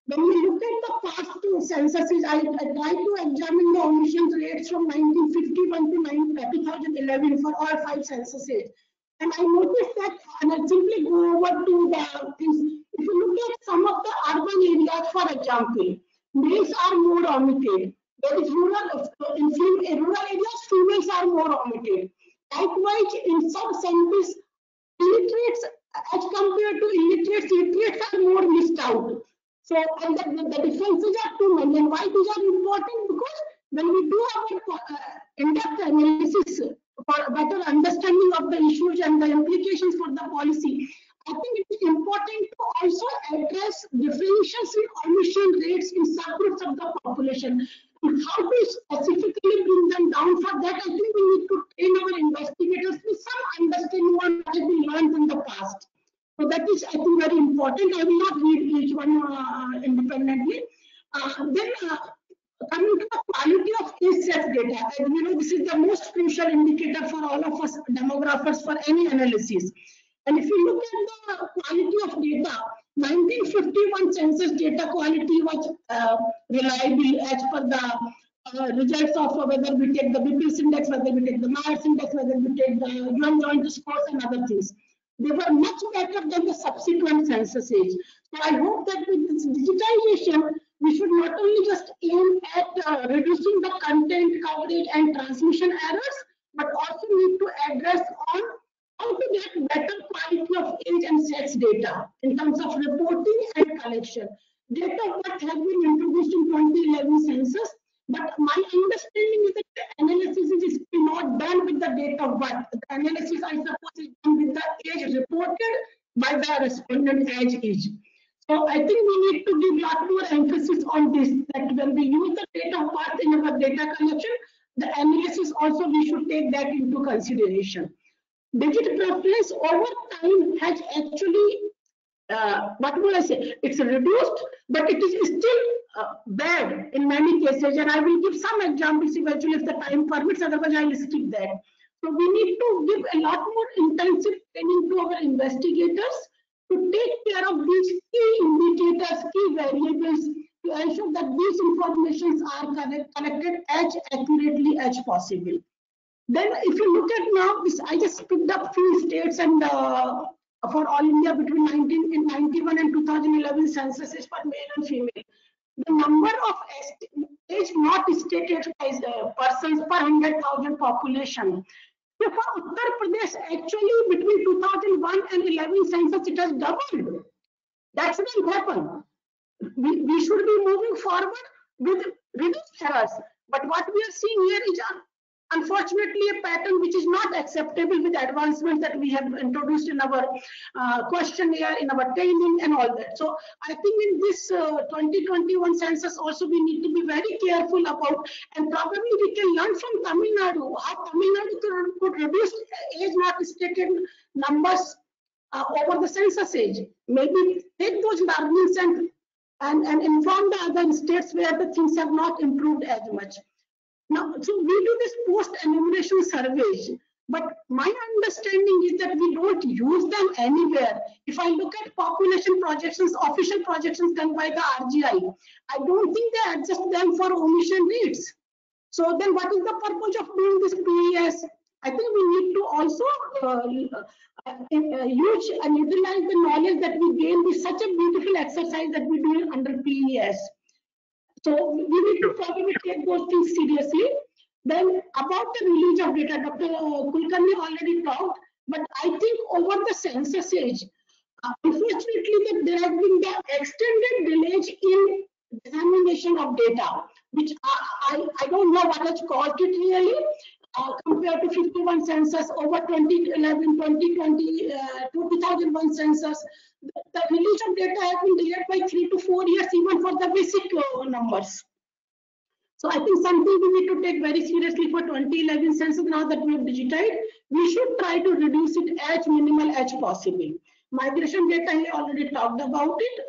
When we look at the past two censuses, I tried to examine the omission rates from 1951 to 2011 for all 5 censuses. And I noticed that, and I'll simply go over to the things. If you look at some of the urban areas, for example, males are more omitted. There is rural, in rural areas, females are more omitted. Likewise, in some centers, illiterates as compared to illiterates, literates are more missed out. So, and the differences are too many. And why these are important? Because when we do our in-depth analysis for better understanding of the issues and the implications for the policy, I think it is important to also address differentials in omission rates in subgroups of the population. And how to specifically bring them down, for that, I think we need to train our investigators with some understanding on what has been learned in the past. So that is, I think, very important. I will not read each one independently. Then coming to the quality of age-set data, and you know, this is the most crucial indicator for all of us demographers for any analysis. And if you look at the quality of data, 1951 census data quality was reliable as per the results of whether we take the BPS index, whether we take the Myers index, whether we take the UN joint scores and other things. They were much better than the subsequent censuses. So I hope that with this digitization, we should not only just aim at reducing the content coverage and transmission errors, but also need to address on how to get better quality of age and sex data in terms of reporting and collection. Date of birth has been introduced in 2011 census, but my understanding is that the analysis is not done with the date of birth. The analysis, I suppose, is done with the age reported by the respondent as age. So I think we need to give a lot more emphasis on this, that when we use the date of birth in our data collection, the analysis also we should take that into consideration. Digit preference over time has actually, what will I say, it's reduced, but it is still bad in many cases. And I will give some examples eventually if the time permits, otherwise I will skip that. So we need to give a lot more intensive training to our investigators to take care of these key indicators, key variables to ensure that these informations are collected as accurately as possible. Then if you look at now, this, I just picked up few states and for all India between 1991 and 2011 census is for male and female. The number of age not stated as persons per 100,000 population. So for Uttar Pradesh, actually between 2001 and 11 census, it has doubled. That's what happened. We should be moving forward with reduced errors. But what we are seeing here is unfortunately a pattern which is not acceptable with advancements that we have introduced in our questionnaire, in our training and all that. So I think in this 2021 census also we need to be very careful about, and probably we can learn from Tamil Nadu, how Tamil Nadu could reduce age not stated numbers over the census age. Maybe take those learnings and inform the other states where the things have not improved as much. Now, so we do this post-enumeration surveys, but my understanding is that we don't use them anywhere. If I look at population projections, official projections done by the RGI, I don't think they adjust them for omission rates. So then what is the purpose of doing this PES? I think we need to also use and utilize the knowledge that we gain with such a beautiful exercise that we do under PES. So we need to probably take those things seriously. Then about the release of data, Dr. Kulkarni already talked, but I think over the census age, unfortunately there has been the extended delays in dissemination of data, which I don't know what has caused it really. Compared to 51 census over 2011, 2020, 2001 census, the release of data has been delayed by 3 to 4 years even for the basic numbers. So I think something we need to take very seriously for 2011 census. Now that we have digitized, we should try to reduce it as minimal as possible. Migration data, I already talked about it.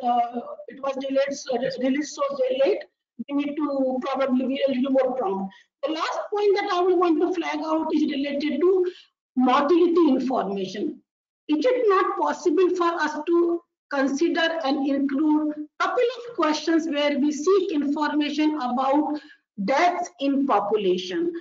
It was delayed, released so late. We need to probably be a little more prompt. The last point that I would want to flag out is related to mortality information. Is it not possible for us to consider and include a couple of questions where we seek information about deaths in population?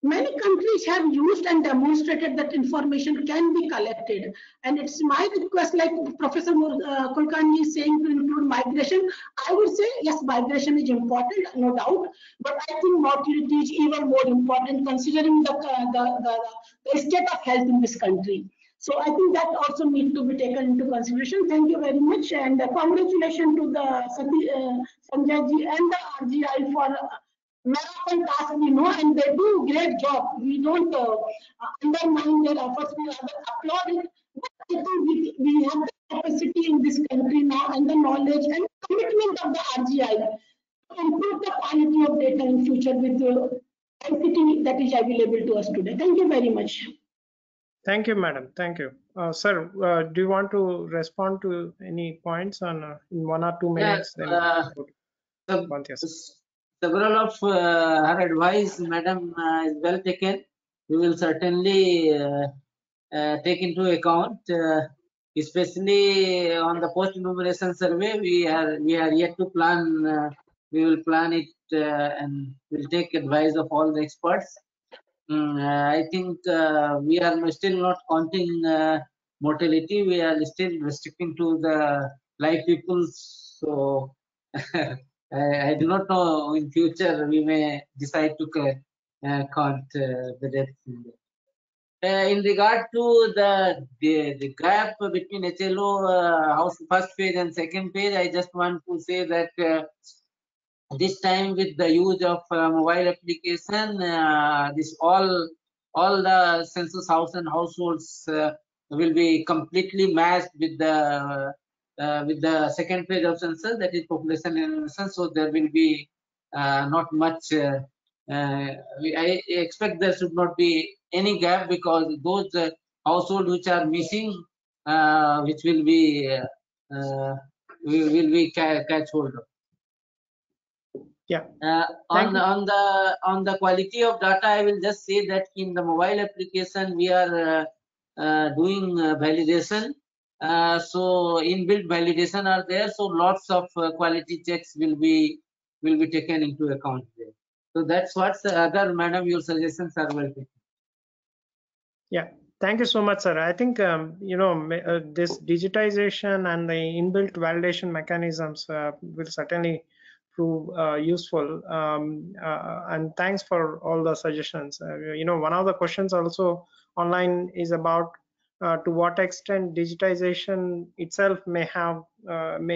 Many countries have used and demonstrated that information can be collected. And it's my request, like Professor Kulkarni is saying, to include migration. I would say, yes, migration is important, no doubt. But I think mortality is even more important considering the state of health in this country. So I think that also needs to be taken into consideration. Thank you very much. And congratulations to the Sanjay ji and the RGI for marathon task, we know, and they do a great job. We don't undermine their efforts, we rather applaud it. But I think we have the capacity in this country now and the knowledge and commitment of the RGI to improve the quality of data in future with the entity that is available to us today. Thank you very much. Thank you, madam. Thank you. Sir, do you want to respond to any points on in 1 or 2 minutes? Several of her advice, madam, is well taken. We will certainly take into account, especially on the post-enumeration survey. We are yet to plan. We will plan it and we'll take advice of all the experts. I think we are still not counting mortality. We are still restricting to the live people. So I do not know, in future we may decide to count the deaths. In regard to the gap between HLO house first page and second page, I just want to say that this time with the use of mobile application, this all the census house and households will be completely matched with the second page of census, that is population and census. So there will be not much. I expect there should not be any gap, because those households which are missing, which will be catch hold of. Yeah. On the quality of data, I will just say that in the mobile application we are doing validation So inbuilt validation are there, so lots of quality checks will be taken into account there. So that's what's the other, madam, your suggestions are well taken. Yeah, thank you so much, sir. I think this digitization and the inbuilt validation mechanisms will certainly prove useful. And thanks for all the suggestions. One of the questions also online is about to what extent digitization itself may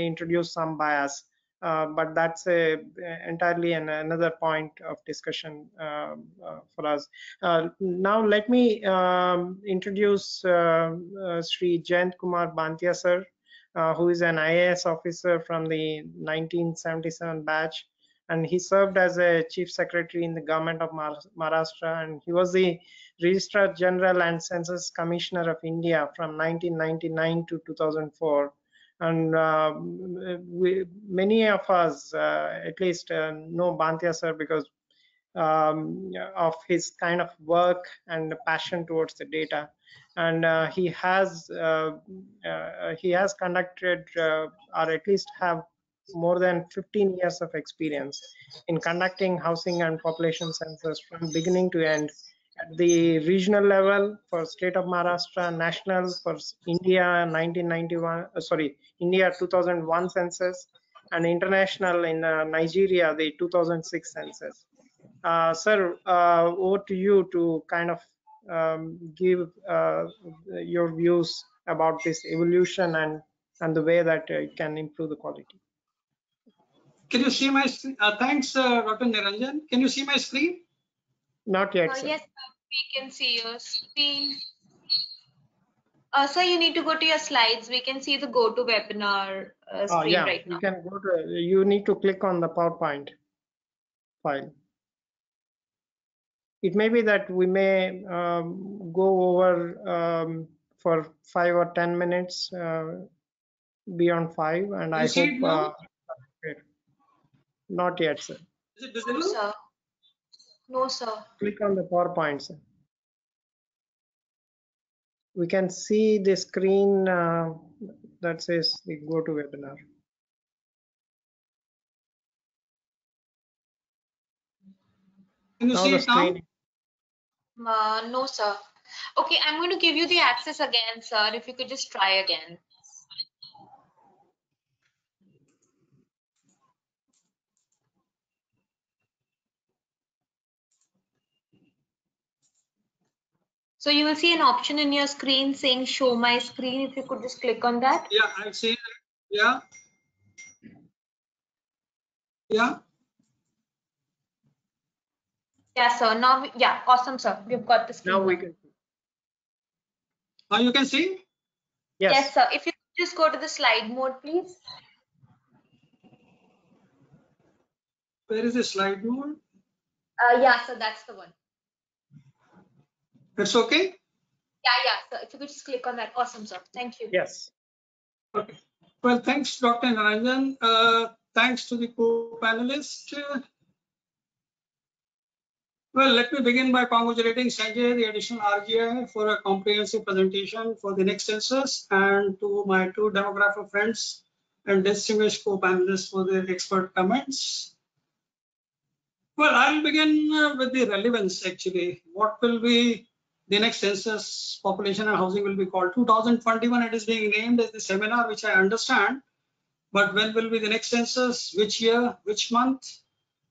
introduce some bias. But that's entirely another point of discussion for us. Now let me introduce Sri Jayant Kumar Bantia sir, who is an IAS officer from the 1977 batch, and he served as a chief secretary in the government of Maharashtra, and he was the Registrar General and Census Commissioner of India from 1999 to 2004. And many of us at least know Bantia sir because of his kind of work and passion towards the data, and he has conducted or at least have more than 15 years of experience in conducting housing and population census from beginning to end at the regional level for state of Maharashtra, national for India 1991, India 2001 census, and international in Nigeria, the 2006 census. Sir, over to you to kind of give your views about this evolution and the way that it can improve the quality. Can you see my screen? Thanks, Dr. Niranjan. Can you see my screen? Not yet, sir. Yes, we can see your screen. Sir, you need to go to your slides. We can see the go to webinar screen right now. You can go to. You need to click on the PowerPoint file. It may be that we may go over for 5 or 10 minutes, beyond 5, and I hope. Not yet, sir. Is it No, visible? sir. No, sir. Click on the PowerPoint, sir. We can see the screen that says the go to webinar. Can you Now see the it now? screen. No, sir. Okay, I'm going to give you the access again, sir. If you could just try again. So you will see an option in your screen saying show my screen. If you could just click on that. Yeah, I see that. Yeah. Yeah. Yeah, sir. Now, yeah, awesome, sir. We've got the screen. Now we can see. Now you can see? Yes, sir. If you could just go to the slide mode, please. Where is the slide mode? Yeah, sir. That's the one. It's okay? Yeah, sir. If you could just click on that. Awesome, sir. Thank you. Yes. Okay. Well, thanks, Dr. Niranjan. Thanks to the co-panelists. Well, let me begin by congratulating Sanjay, the additional RGI, for a comprehensive presentation for the next census, and to my two demographer friends and distinguished co-panelists for their expert comments. Well, I'll begin with the relevance, actually. What will be the next census? Population and housing will be called 2021. It is being named as the seminar, which I understand. But when will be the next census? Which year? Which month?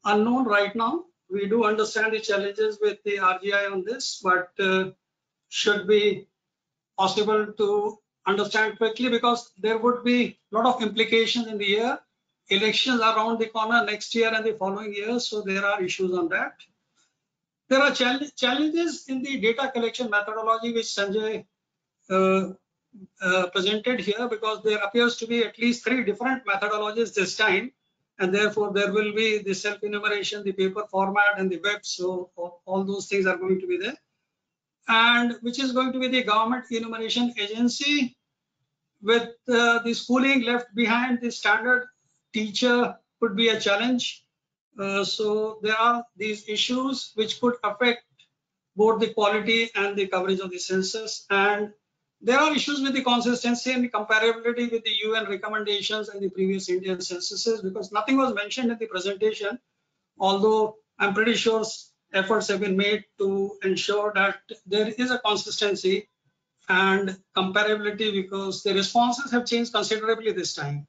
Unknown right now. We do understand the challenges with the RGI on this, but should be possible to understand quickly, because there would be a lot of implications in the year. Elections are around the corner next year and the following year, so there are issues on that. There are challenges in the data collection methodology, which Sanjay presented here, because there appears to be at least 3 different methodologies this time, and therefore there will be the self-enumeration, the paper format, and the web. So all those things are going to be there, and which is going to be the government enumeration agency, with the schooling left behind. The standard teacher could be a challenge. So there are these issues which could affect both the quality and the coverage of the census, and there are issues with the consistency and the comparability with the UN recommendations and the previous Indian censuses, because nothing was mentioned in the presentation, although I'm pretty sure efforts have been made to ensure that there is a consistency and comparability, because the responses have changed considerably this time.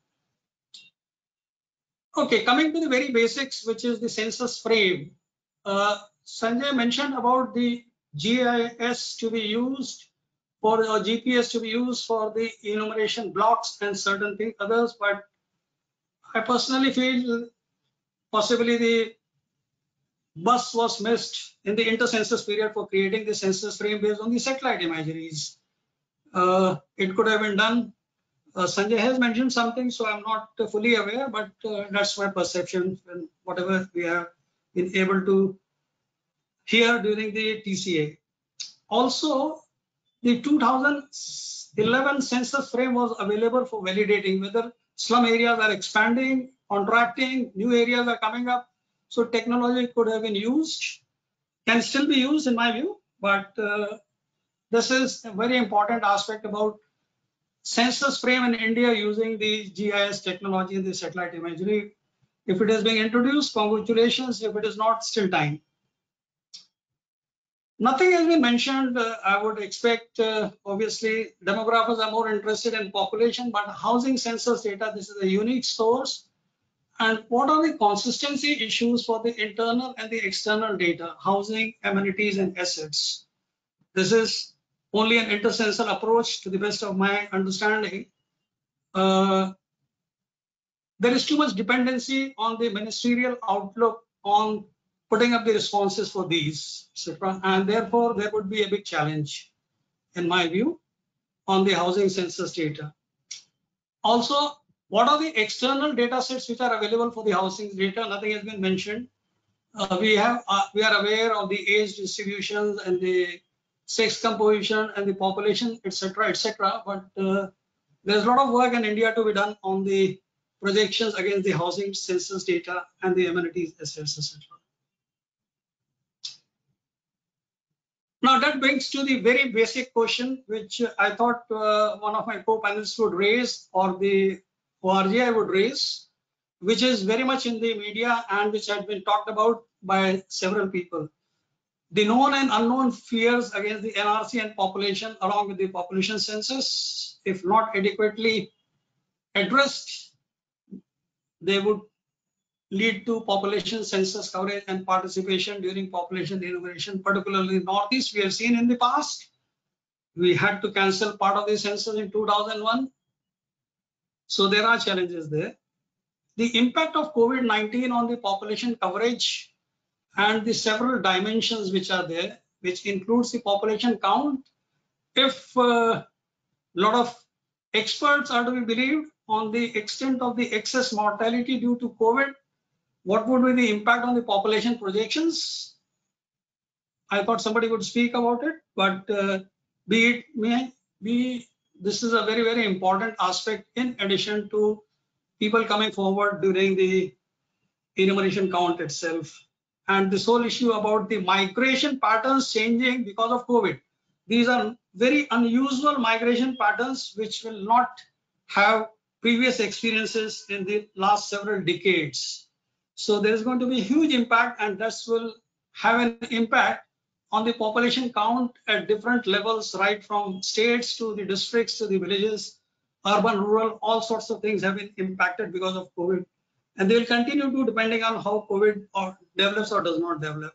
Okay, coming to the very basics, which is the census frame. Sanjay mentioned about the GIS to be used for, or GPS to be used for the enumeration blocks and certain things others, but I personally feel possibly the bus was missed in the inter-census period for creating the census frame based on the satellite imageries. It could have been done. Sanjay has mentioned something, so I'm not fully aware, but that's my perception and whatever we have been able to hear during the TCA. Also, the 2011 census frame was available for validating whether slum areas are expanding, contracting, new areas are coming up. So technology could have been used, can still be used in my view, but this is a very important aspect about census frame in India using the GIS technology and the satellite imagery. If it is being introduced, congratulations. If it is not, still time. Nothing has been mentioned. I would expect, obviously, demographers are more interested in population, but housing census data, this is a unique source. And what are the consistency issues for the internal and the external data, housing, amenities, and assets? This is only an inter-censal approach to the best of my understanding. There is too much dependency on the ministerial outlook on putting up the responses for these, etc. And therefore, there would be a big challenge, in my view, on the housing census data. Also, what are the external data sets which are available for the housing data? Nothing has been mentioned. We are aware of the age distributions and the sex composition and the population, etc., etc. But there's a lot of work in India to be done on the projections against the housing census data and the amenities, assets, etc. Now that brings to the very basic question, which I thought one of my co-panelists would raise, or the ORGI would raise, which is very much in the media and which had been talked about by several people. The known and unknown fears against the NRC and population along with the population census, if not adequately addressed, they would lead to population census coverage and participation during population enumeration, particularly in Northeast. We have seen in the past, we had to cancel part of the census in 2001. So there are challenges there. The impact of COVID-19 on the population coverage and the several dimensions which are there, which includes the population count. If a lot of experts are to be believed on the extent of the excess mortality due to COVID, what would be the impact on the population projections? I thought somebody would speak about it, but this is a very, very important aspect in addition to people coming forward during the enumeration count itself. And this whole issue about the migration patterns changing because of COVID. These are very unusual migration patterns which will not have previous experiences in the last several decades. So there is going to be a huge impact, and this will have an impact on the population count at different levels, right from states to the districts to the villages, urban, rural, all sorts of things have been impacted because of COVID. And they will continue to, depending on how COVID develops or does not develop.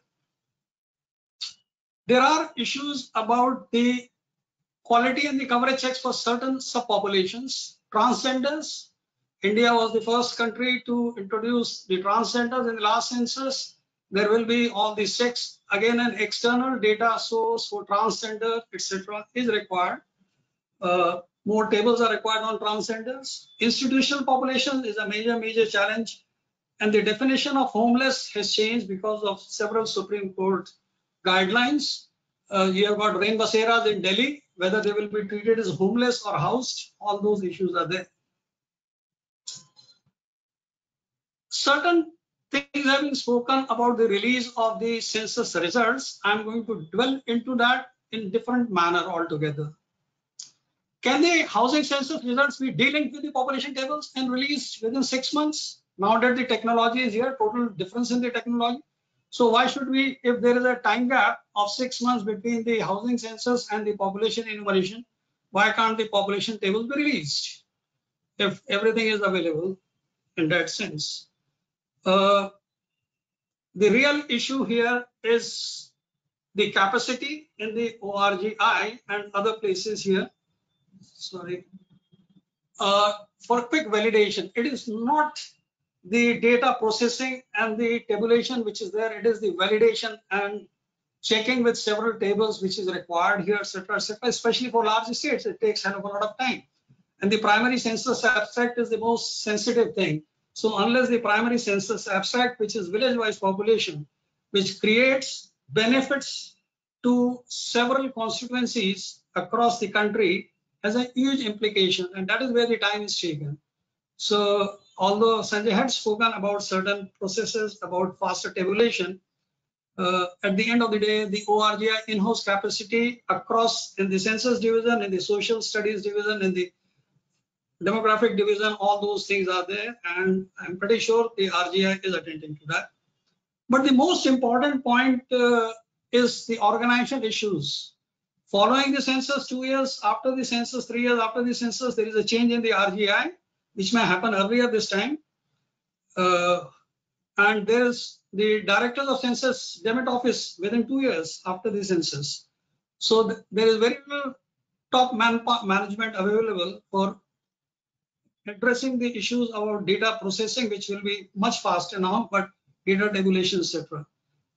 There are issues about the quality and the coverage checks for certain subpopulations. Transgenders, India was the first country to introduce the transgenders in the last census. There will be all the sex, again an external data source for transgender, etc. is required. More tables are required on transgenders. Institutional population is a major challenge, and the definition of homeless has changed because of several Supreme Court guidelines. You have got rain baseras in Delhi, whether they will be treated as homeless or housed, all those issues are there. Certain things have been spoken about the release of the census results. I'm going to dwell into that in different manner altogether. Can the housing census results be de-linked with the population tables and released within 6 months? Now that the technology is here, total difference in the technology. So why should we, if there is a time gap of 6 months between the housing census and the population enumeration, why can't the population tables be released if everything is available in that sense? The real issue here is the capacity in the ORGI and other places here. Sorry. For quick validation, it is not the data processing and the tabulation which is there, it is the validation and checking with several tables which is required here, etc., etc. Especially for large states, it takes a lot of time. And the primary census abstract is the most sensitive thing. So unless the primary census abstract, which is village-wise population, which creates benefits to several constituencies across the country, has a huge implication, and that is where the time is taken. So although Sanjay had spoken about certain processes about faster tabulation, at the end of the day, the ORGI in-house capacity across in the census division, in the social studies division, in the demographic division, all those things are there, and I'm pretty sure the RGI is attending to that. But the most important point is the organizational issues. Following the census 2 years after the census, 3 years after the census, there is a change in the RGI, which may happen earlier this time. And there's the directors of census demit office within 2 years after the census. So there is very little top management available for addressing the issues about data processing, which will be much faster now, but data tabulation, etc.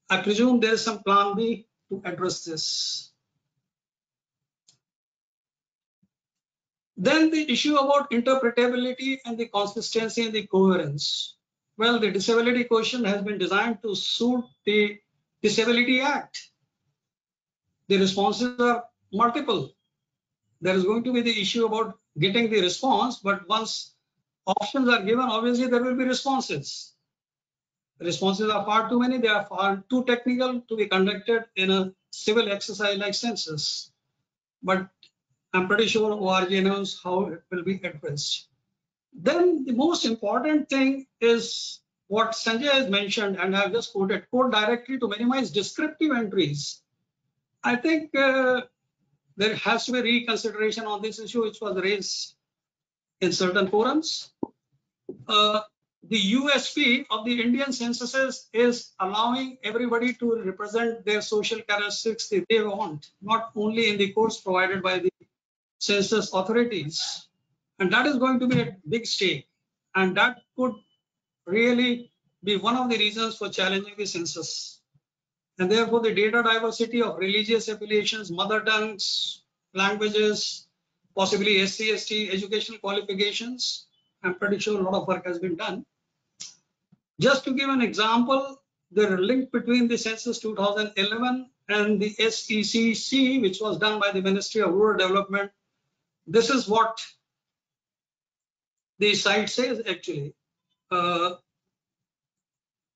I presume there is some plan B to address this. Then the issue about interpretability and the consistency and the coherence. Well, the disability question has been designed to suit the Disability Act. The responses are multiple. There is going to be the issue about getting the response, but once options are given, obviously there will be responses. The responses are far too many, they are far too technical to be conducted in a civil exercise like census. But I'm pretty sure ORG knows how it will be addressed. Then the most important thing is what Sanjay has mentioned, and I've just quoted, quote directly to minimize descriptive entries. I think there has to be reconsideration on this issue, which was raised in certain forums. The USP of the Indian censuses is allowing everybody to represent their social characteristics that they want, not only in the course provided by the census authorities. And that is going to be a big stake. And that could really be one of the reasons for challenging the census. And therefore, the data diversity of religious affiliations, mother tongues, languages, possibly SC, ST, educational qualifications, I'm pretty sure a lot of work has been done. Just to give an example, the link between the census 2011 and the SECC, which was done by the Ministry of Rural Development. This is what the site says actually. The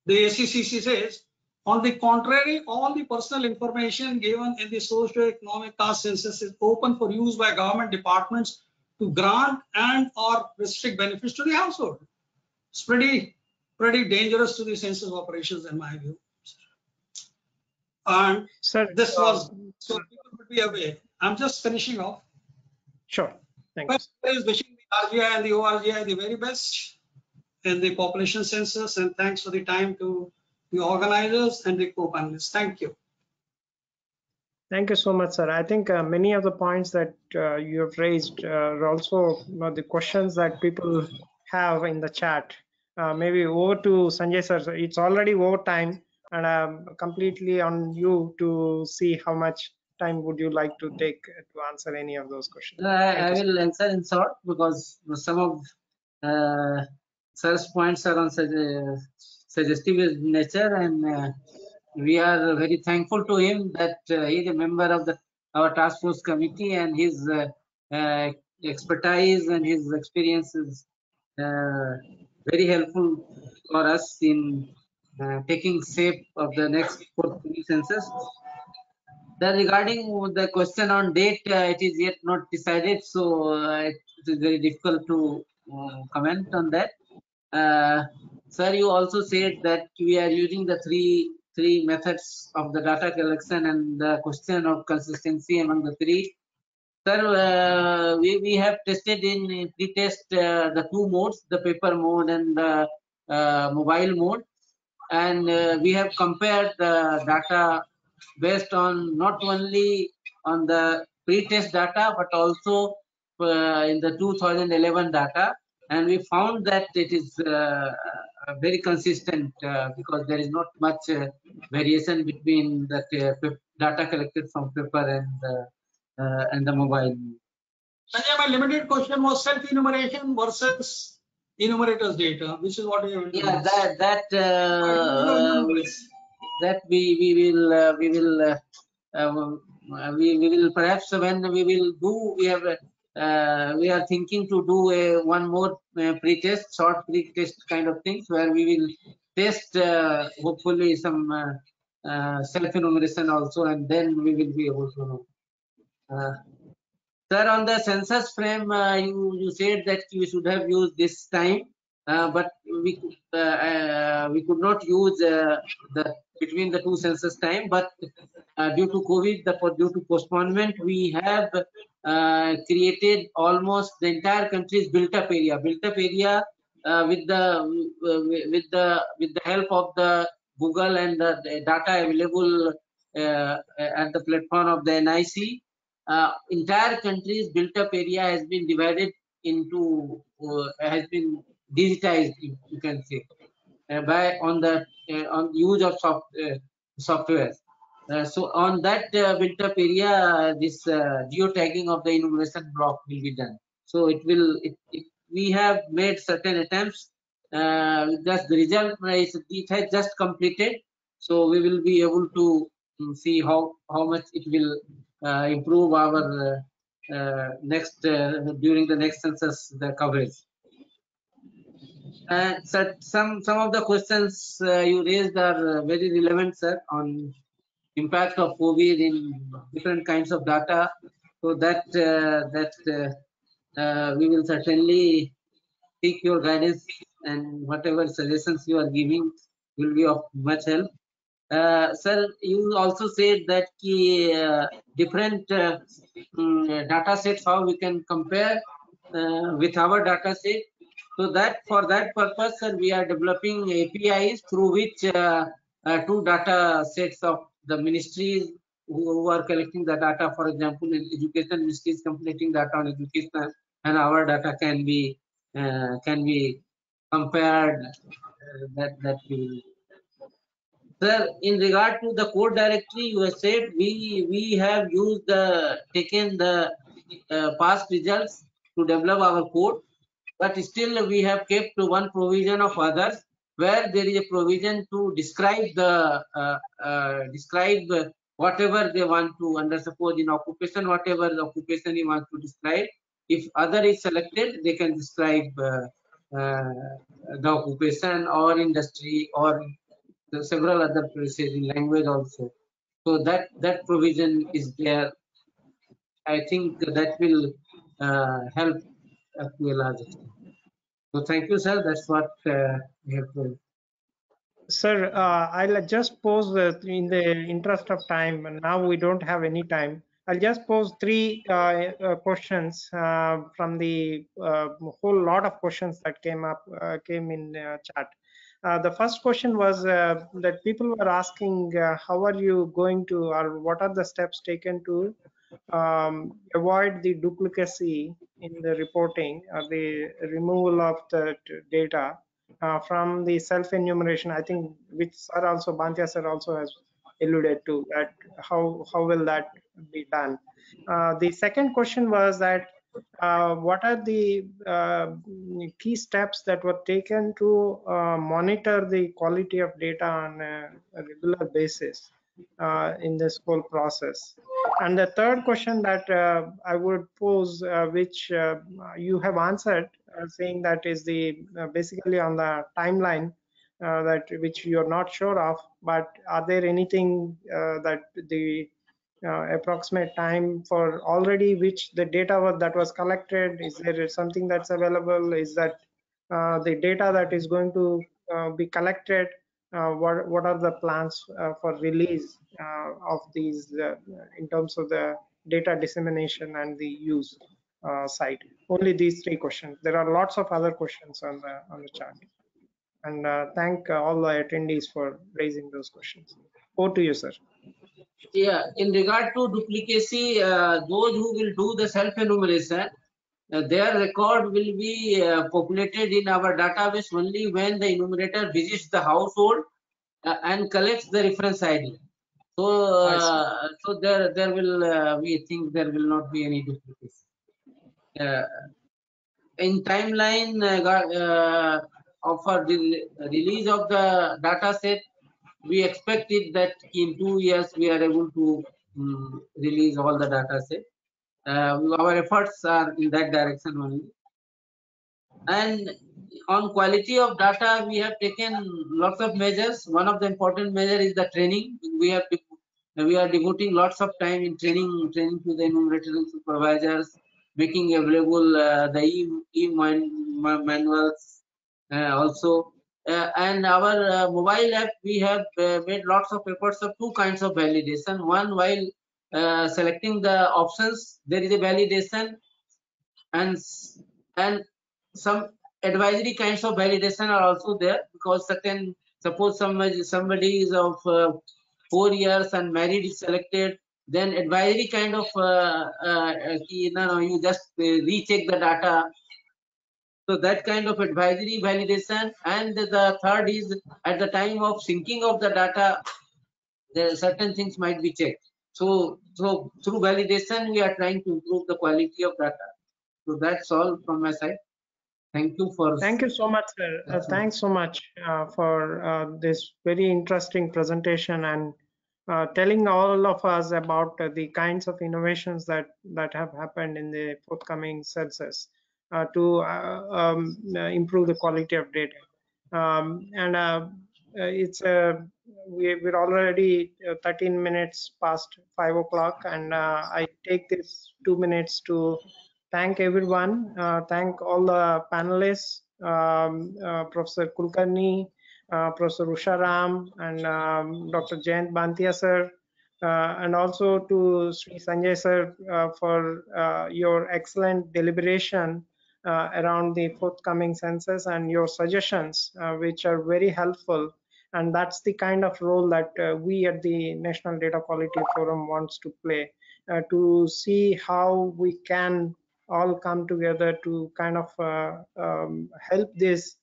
SECC says, on the contrary, all the personal information given in the socio-economic caste census is open for use by government departments to grant and or restrict benefits to the household. It's pretty dangerous to the census operations in my view. And Sir, this was, so people would be aware. I'm just finishing off. Sure, thank you. I is wishing the RGI and the ORGI the very best in the population census, and thanks for the time to the organizers and the co-panelists. Thank you. Thank you so much, sir. I think many of the points that you have raised are also the questions that people have in the chat. Maybe over to Sanjay sir. It's already over time, and completely on you to see how much time would you like to take to answer any of those questions. I will answer in short because some of sir's points are on suggestive nature, and we are very thankful to him that he is a member of our task force committee, and his expertise and his experience is very helpful for us in taking shape of the next forthcoming census. Regarding the question on date, it is yet not decided, so it is very difficult to comment on that. Sir, you also said that we are using the three methods of the data collection and the question of consistency among the three. Sir, we have tested in pre-test the two modes, the paper mode and the mobile mode, and we have compared the data based on not only on the pre-test data but also in the 2011 data, and we found that it is very consistent because there is not much variation between the data collected from paper and the mobile. Sanjay, my limited question was self-enumeration versus enumerators data, which is what we have. Yeah, that we will perhaps when we will do, we are thinking to do one more pre-test, short pre-test kind of things, where we will test hopefully some self-enumeration also, and then we will be able to know. Sir, on the census frame, you said that you should have used this time, but we could not use the between the two census time. But due to COVID, due to postponement, we have created almost the entire country's built-up area. Built-up area with the help of the Google and the data available at the platform of the NIC. Entire country's built-up area has been divided into has been digitized, you can say, by on use of software. So on that built-up area, this geotagging of the enumeration block will be done. So we have made certain attempts. Just the result is it has just completed. So we will be able to see how much it will improve our next during the next census the coverage. So some of the questions you raised are very relevant, sir, on impact of COVID in different kinds of data. So that we will certainly seek your guidance, and whatever suggestions you are giving will be of much help. Sir, you also said that different data sets, how we can compare with our data set. So that for that purpose, sir, we are developing APIs through which two data sets of the ministries who are collecting the data, for example, in education ministry is collecting data on education, and our data can be compared. That will. Sir, in regard to the code directory, you have said we have used taken the past results to develop our code, but still we have kept one provision of others where there is a provision to describe describe whatever they want to, under suppose in occupation, whatever the occupation you want to describe. If other is selected, they can describe the occupation or industry or several other places in language also. So that provision is there. I think that will help to a large extent. So thank you, sir. That's what we have to. Sir, I'll just pose in the interest of time, and now we don't have any time. I'll just pose three questions from the whole lot of questions that came in chat. The first question was that people were asking, how are you going to, or what are the steps taken to avoid the duplicacy in the reporting or the removal of the data from the self-enumeration, I think, which sir also, Bhantia sir also has alluded to, that how will that be done. The second question was that what are the key steps that were taken to monitor the quality of data on a regular basis in this whole process. And the third question that I would pose, which you have answered, saying that is the basically on the timeline that which you are not sure of, but are there anything that the approximate time for already which the data that was collected? Is there something that's available? Is that the data that is going to be collected? What are the plans for release of these in terms of the data dissemination and the use side? Only these three questions. There are lots of other questions on the chart. And thank all the attendees for raising those questions. Over to you, sir. Yeah, in regard to duplicacy, those who will do the self-enumeration, their record will be populated in our database only when the enumerator visits the household and collects the reference ID. So, so there will we think there will not be any duplication. In timeline of the release of the data set, we expected that in 2 years we are able to release all the data set. Our efforts are in that direction only. And on quality of data, we have taken lots of measures. One of the important measure is the training. We are devoting lots of time in training to the enumerator and supervisors, making available the manuals also. And our mobile app, we have made lots of efforts of two kinds of validation. One, while selecting the options, there is a validation, and some advisory kinds of validation are also there, because suppose somebody is of 4 years and married is selected, then advisory kind of you just recheck the data. So that kind of advisory validation. And the third is at the time of syncing of the data, there are certain things might be checked. So through validation, we are trying to improve the quality of data. So that's all from my side. Thank you so much, sir. Thanks so much for this very interesting presentation and telling all of us about the kinds of innovations that have happened in the forthcoming census to improve the quality of data. It's we're already 13 minutes past 5 o'clock, and I take this 2 minutes to thank everyone. Thank all the panelists, Professor Kulkarni, Professor Usha Ram, and Dr. Jayant Bantia sir, and also to Sri Sanjay sir for your excellent deliberation around the forthcoming census and your suggestions, which are very helpful. And that's the kind of role that we at the National Data Quality Forum wants to play, to see how we can all come together to kind of help this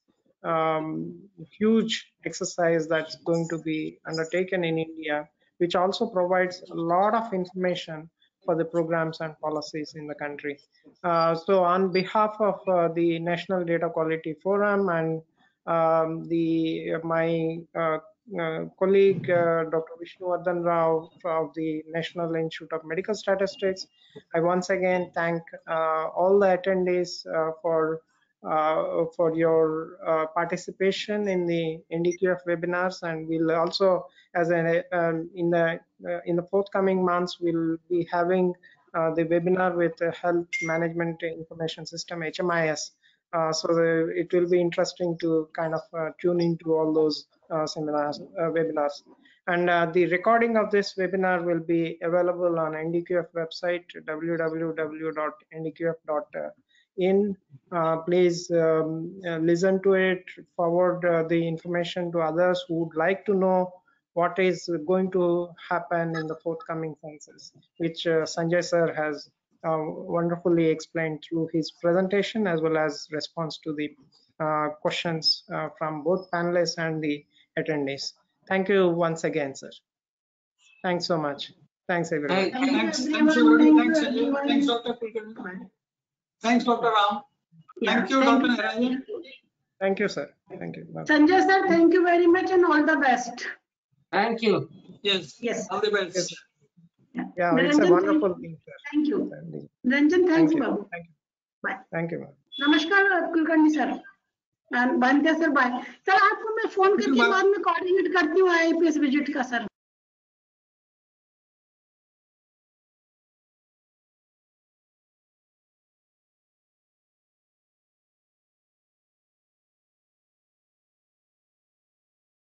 huge exercise that's going to be undertaken in India, which also provides a lot of information for the programs and policies in the country. So on behalf of the National Data Quality Forum and my colleague Dr. Vishnuvardhan Rao of the National Institute of Medical Statistics, I once again thank all the attendees for your participation in the NDQF webinars, and we'll also, as in the forthcoming months, we'll be having the webinar with the Health Management Information System (HMIS). So it will be interesting to kind of tune into all those webinars. And the recording of this webinar will be available on NDQF website, www.ndqf.in. Please listen to it, forward the information to others who would like to know what is going to happen in the forthcoming census, which Sanjay sir has wonderfully explained through his presentation, as well as response to the questions from both panelists and the attendees. Thank you once again, sir. Thanks so much. Thanks, everyone. Thanks, everyone. Thanks, Dr. Kulkarni. Thanks, Dr. Ram. Thank you, Dr. Niranjan. Thank you, sir. Thank you. Bye. Sanjay sir, thank you very much and all the best. Thank you. Yes. Yes. All the best. Yes. Yeah, it's a wonderful thing, sir. Thank you. Niranjan, thanks, Babu. Thank you. Bye. Thank you, ma'am. नमस्कार Kulkarni sir, बांध्या sir, bye sir. आपको मैं phone करके बाद में coordinate करती हूँ IPS visit का सर।